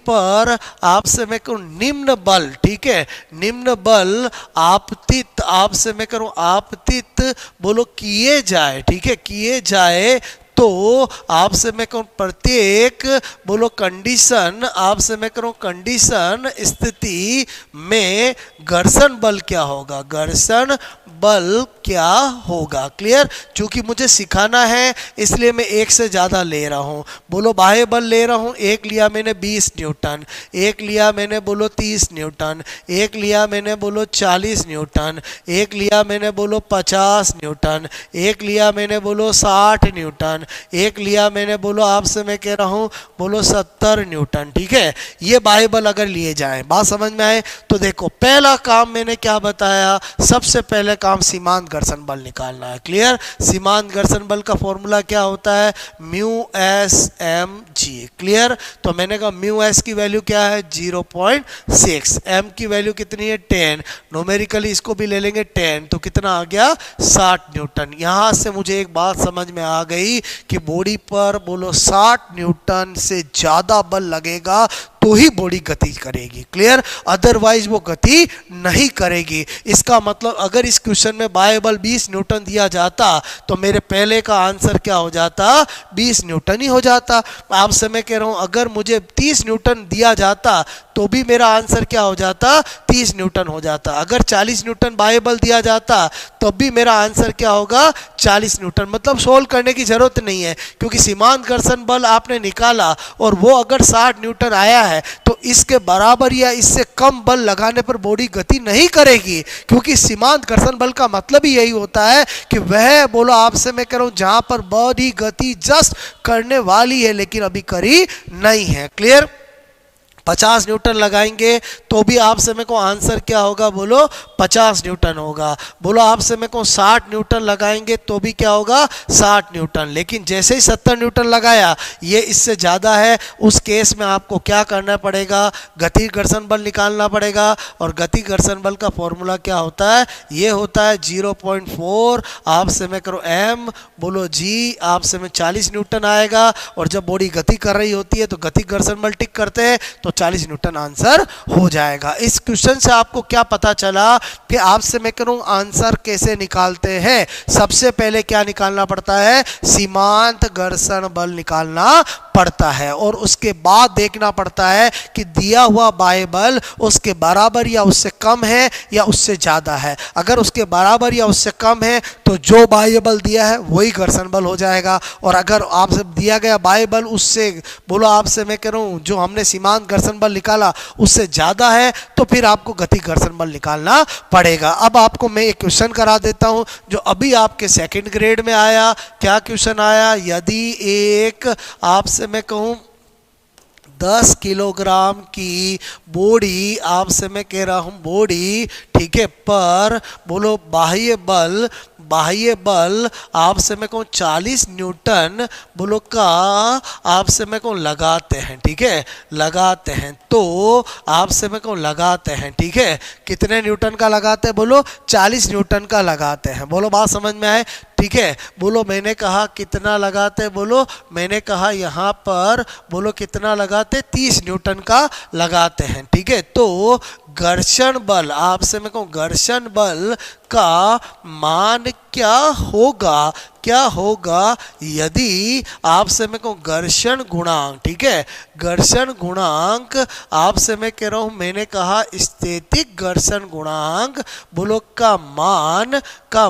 पर आपसे मैं कहूँ निम्न बल, ठीक है, निम्न बल आपतित, आपसे मैं करूँ आपतित, बोलो किए जाए, ठीक है, किए जाए, तो आपसे मैं कहूँ प्रत्येक, बोलो कंडीशन, आपसे मैं करूँ कंडीशन स्थिति में घर्षण बल क्या होगा, घर्षण बल क्या होगा, क्लियर। चूंकि मुझे सिखाना है इसलिए मैं एक से ज़्यादा ले रहा हूँ। बोलो बाह्य बल ले रहा हूँ, एक लिया मैंने 20 न्यूटन, एक लिया मैंने बोलो 30 न्यूटन, एक लिया मैंने बोलो 40 न्यूटन, एक लिया मैंने बोलो 50 न्यूटन, एक लिया मैंने बोलो 60 न्यूटन, एक लिया मैंने बोलो आपसे मैं कह रहा हूँ बोलो 70 न्यूटन, ठीक है। ये बाह्य बल अगर लिए जाए, बात समझ में आए तो देखो, पहला काम मैंने क्या बताया, सबसे पहले काम सीमांत घर्षण बल निकालना है, क्लियर। सीमांत घर्षण बल का फॉर्मूला क्या होता है, mu S M G, clear. तो मैंने कहा म्यू एस की वैल्यू क्या है 0.6, एम की वैल्यू कितनी है 10, न्यूमेरिकली इसको भी ले लेंगे 10, तो कितना आ गया 60 न्यूटन। यहां से मुझे एक बात समझ में आ गई कि बॉडी पर बोलो 60 न्यूटन से ज्यादा बल लगेगा तो ही बॉडी गति करेगी, क्लियर, अदरवाइज वो गति नहीं करेगी। इसका मतलब अगर इस क्वेश्चन में बाह्य बल 20 न्यूटन दिया जाता तो मेरे पहले का आंसर क्या हो जाता, 20 न्यूटन ही हो जाता। आपसे मैं कह रहा हूं अगर मुझे 30 न्यूटन दिया जाता तो भी मेरा आंसर क्या हो जाता, 30 न्यूटन हो जाता। अगर 40 न्यूटन बाह्य बल दिया जाता तो भी मेरा आंसर क्या होगा, 40 न्यूटन। मतलब सोल्व करने की जरूरत नहीं है, क्योंकि सीमांत घर्षण बल आपने निकाला और वो अगर 60 न्यूटन आया है तो इसके बराबर या इससे कम बल लगाने पर बॉडी गति नहीं करेगी, क्योंकि सीमांत घर्षण बल का मतलब ही यही होता है कि वह, बोलो आपसे मैं कह रहा हूं जहां पर बॉडी गति जस्ट करने वाली है लेकिन अभी करी नहीं है, क्लियर। 50 न्यूटन लगाएंगे तो भी आपसे मेरे को आंसर क्या होगा, बोलो 50 न्यूटन होगा। बोलो आपसे मेरे को 60 न्यूटन लगाएंगे तो भी क्या होगा, 60 न्यूटन। लेकिन जैसे ही 70 न्यूटन लगाया, ये इससे ज़्यादा है, उस केस में आपको क्या करना पड़ेगा, गति घर्षण बल निकालना पड़ेगा। और गति घर्षण बल का फॉर्मूला क्या होता है, ये होता है 0.4 आपसे मैं करो m, बोलो g आपसे में 40 न्यूटन आएगा। और जब बॉडी गति कर रही होती है तो गति घर्षण बल टिक करते हैं तो 40 न्यूटन आंसर हो जाएगा। इस क्वेश्चन से आपको क्या पता चला कि आपसे मैं करूं आंसर कैसे निकालते हैं। सबसे पहले क्या निकालना पड़ता है, सीमांत घर्षण बल निकालना पड़ता है, और उसके बाद देखना पड़ता है कि दिया हुआ बाह्य बल उसके बराबर या उससे कम है या उससे ज्यादा है। अगर उसके बराबर या उससे कम है तो जो बाह्य बल दिया है वही घर्षण बल हो जाएगा। और अगर आपसे दिया गया बाह्य बल उससे, बोलो आपसे मैं कह रहा हूं जो हमने सीमांत घर्षण बल निकाला उससे ज्यादा है तो फिर आपको गति घर्षण बल निकालना पड़ेगा। अब आपको मैं एक क्वेश्चन करा देता हूं जो अभी आपके सेकंड ग्रेड में आया। क्या क्वेश्चन आया, यदि एक आपसे मैं कहूं 10 किलोग्राम की बॉडी, आपसे मैं कह रहा हूं बॉडी, ठीक है, पर बोलो बाह्य बल आपसे मैं कहूँ 40 न्यूटन बोलो का आपसे मैं कहूँ लगाते हैं, ठीक है, लगाते हैं। तो आपसे मैं कहूँ लगाते हैं, ठीक है, कितने न्यूटन का लगाते हैं, बोलो 40 न्यूटन का लगाते हैं। बोलो बात समझ में आए, ठीक है। बोलो मैंने कहा कितना लगाते, बोलो मैंने कहा यहाँ पर बोलो कितना लगाते, 30 न्यूटन का लगाते हैं, ठीक है। तो घर्षण बल, आपसे मैं कहूँ घर्षण बल का मान क्या होगा, क्या होगा यदि आपसे मैं कहूँ घर्षण गुणांक, ठीक है, घर्षण गुणांक आपसे मैं कह रहा हूँ, मैंने कहा स्थैतिक घर्षण गुणांक बोलो का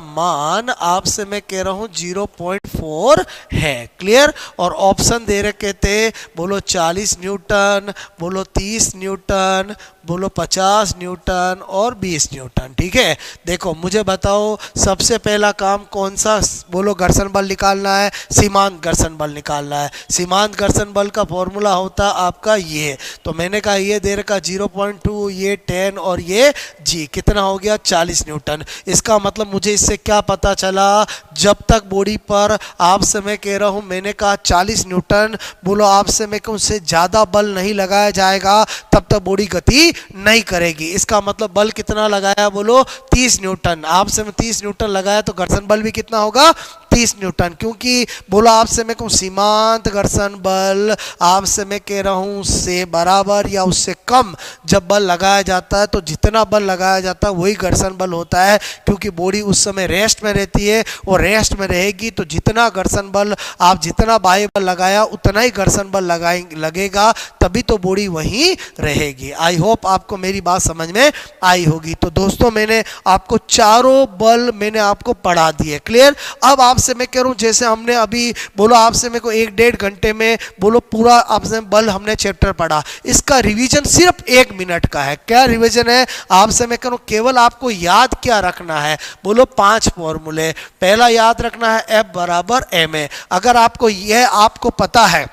मान आपसे मैं कह रहा हूँ 0.4 है। क्लियर। और ऑप्शन दे रखे थे, बोलो 40 न्यूटन, बोलो 30 न्यूटन, बोलो 50 न्यूटन और 20 न्यूटन। ठीक है, देखो मुझे बताओ सबसे पहला काम कौन सा, बोलो घर्षण बल निकालना है, सीमांत घर्षण बल निकालना है। सीमांत घर्षण बल का फॉर्मूला होता आपका ये, तो मैंने कहा ये दे रखा 0.2, ये 10 और ये जी कितना हो गया 40 न्यूटन। इसका मतलब मुझे इससे क्या पता चला, जब तक बॉडी पर आपसे मैं कह रहा हूँ, मैंने कहा 40 न्यूटन, बोलो आपसे मैं कहूँ उससे ज़्यादा बल नहीं लगाया जाएगा तब तक बॉडी गति नहीं करेगी। इसका मतलब बल कितना लगाया, बोलो 30 न्यूटन। आपसे मैं 30 न्यूटन लगाया तो घर्षण बल भी कितना होगा 30 न्यूटन, क्योंकि बोला आपसे मैं कहूँ सीमांत घर्षण बल आपसे मैं कह रहा हूँ उससे बराबर या उससे कम जब बल लगाया जाता है तो जितना बल लगाया जाता है वही घर्षण बल होता है, क्योंकि बॉडी उस समय रेस्ट में रहती है और रेस्ट में रहेगी तो जितना घर्षण बल आप जितना बाह्य बल लगाया उतना ही घर्षण बल लगेगा, तभी तो बॉडी वहीं रहेगी। आई होप आपको मेरी बात समझ में आई होगी। तो दोस्तों मैंने आपको चारों बल मैंने आपको पढ़ा दिए। क्लियर। अब आपसे मैं कह रहा हूँ जैसे हमने अभी बोलो आपसे मेरे को 1-1.5 घंटे में बोलो पूरा आपसे बल हमने चैप्टर पढ़ा, इसका रिवीजन सिर्फ 1 मिनट का है। क्या रिवीजन है आपसे मैं कह रहा हूँ, केवल आपको याद क्या रखना है, बोलो 5 फॉर्मूले। पहला याद रखना है F बराबर ma। अगर आपको यह आपको पता है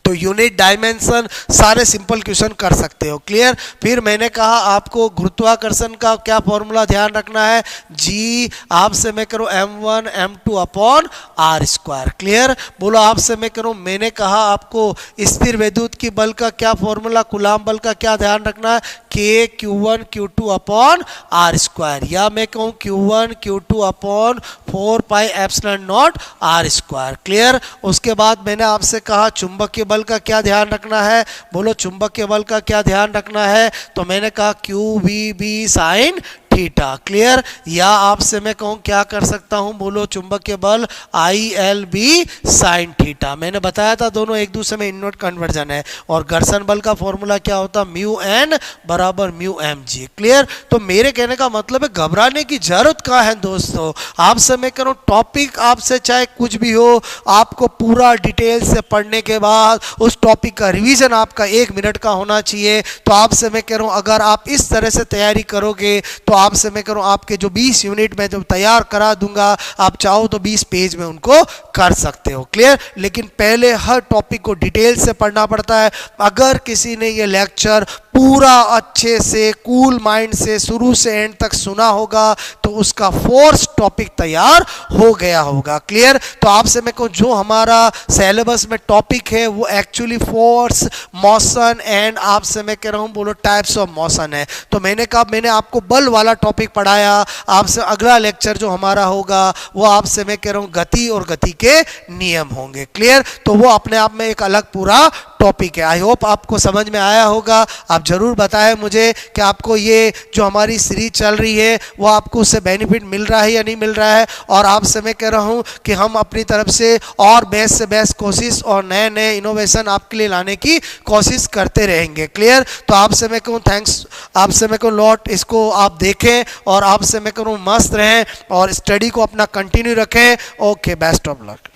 तो यूनिट डायमेंशन सारे सिंपल क्वेश्चन कर सकते हो। क्लियर। फिर मैंने कहा आपको गुरुत्वाकर्षण का क्या फॉर्मूला ध्यान रखना है, जी आपसे मैं करूँ m1 m2 upon r square. Clear. बोलो आपसे मैं करूँ, मैंने कहा आपको स्थिर वैद्युत की बल का क्या फॉर्मूला, कूलाम बल का क्या ध्यान रखना है, k q1 q2 upon r square, या मैं कहूँ q1 q2 upon 4 pi epsilon not r square. Clear. उसके बाद मैंने आपसे कहा चुंबकीय बल का क्या ध्यान रखना है, बोलो चुंबकीय बल का क्या ध्यान रखना है, तो मैंने कहा QVB साइन थीटा। क्लियर। या आपसे मैं कहूँ क्या कर सकता हूँ, बोलो चुंबकीय बल ILB साइन थीटा। मैंने बताया था दोनों एक दूसरे में इनवर्ट कन्वर्जन है। और घर्षण बल का फॉर्मूला क्या होता, μN बराबर μmg। क्लियर। तो मेरे कहने का मतलब है घबराने की जरूरत कहाँ है दोस्तों, आपसे मैं कह रहा हूँ टॉपिक आपसे चाहे कुछ भी हो, आपको पूरा डिटेल से पढ़ने के बाद उस टॉपिक का रिवीजन आपका 1 मिनट का होना चाहिए। तो आपसे मैं कह रहा हूँ अगर आप इस तरह से तैयारी करोगे तो आपसे मैं करूं आपके जो 20 यूनिट में जो तैयार करा दूंगा, आप चाहो तो 20 पेज में उनको कर सकते हो। क्लियर। लेकिन पहले हर टॉपिक को डिटेल से पढ़ना पड़ता है। अगर किसी ने ये लेक्चर पूरा अच्छे से कूल माइंड से शुरू से एंड तक सुना होगा तो उसका फोर्स टॉपिक तैयार हो गया होगा। क्लियर। तो आपसे मैं कहूँ जो हमारा सिलेबस में टॉपिक है वो एक्चुअली फोर्स, मोशन एंड आपसे मैं कह रहा हूँ बोलो टाइप्स ऑफ मोशन है। तो मैंने कहा मैंने आपको बल वाला टॉपिक पढ़ाया, आपसे अगला लेक्चर जो हमारा होगा वो आपसे मैं कह रहा हूँ गति और गति के नियम होंगे। क्लियर। तो वो अपने आप में एक अलग पूरा टॉपिक है। आई होप आपको समझ में आया होगा। आप जरूर बताएं मुझे कि आपको ये जो हमारी सीरीज चल रही है वो आपको उससे बेनिफिट मिल रहा है या नहीं मिल रहा है। और आपसे मैं कह रहा हूँ कि हम अपनी तरफ से और बेस्ट से बेस्ट कोशिश और नए नए इनोवेशन आपके लिए लाने की कोशिश करते रहेंगे। क्लियर। तो आपसे मैं कहूँ थैंक्स, आपसे मैं कहूँ लॉट, इसको आप देखें और आपसे मैं कहूँ मस्त रहें और स्टडी को अपना कंटिन्यू रखें। Okay, best of luck.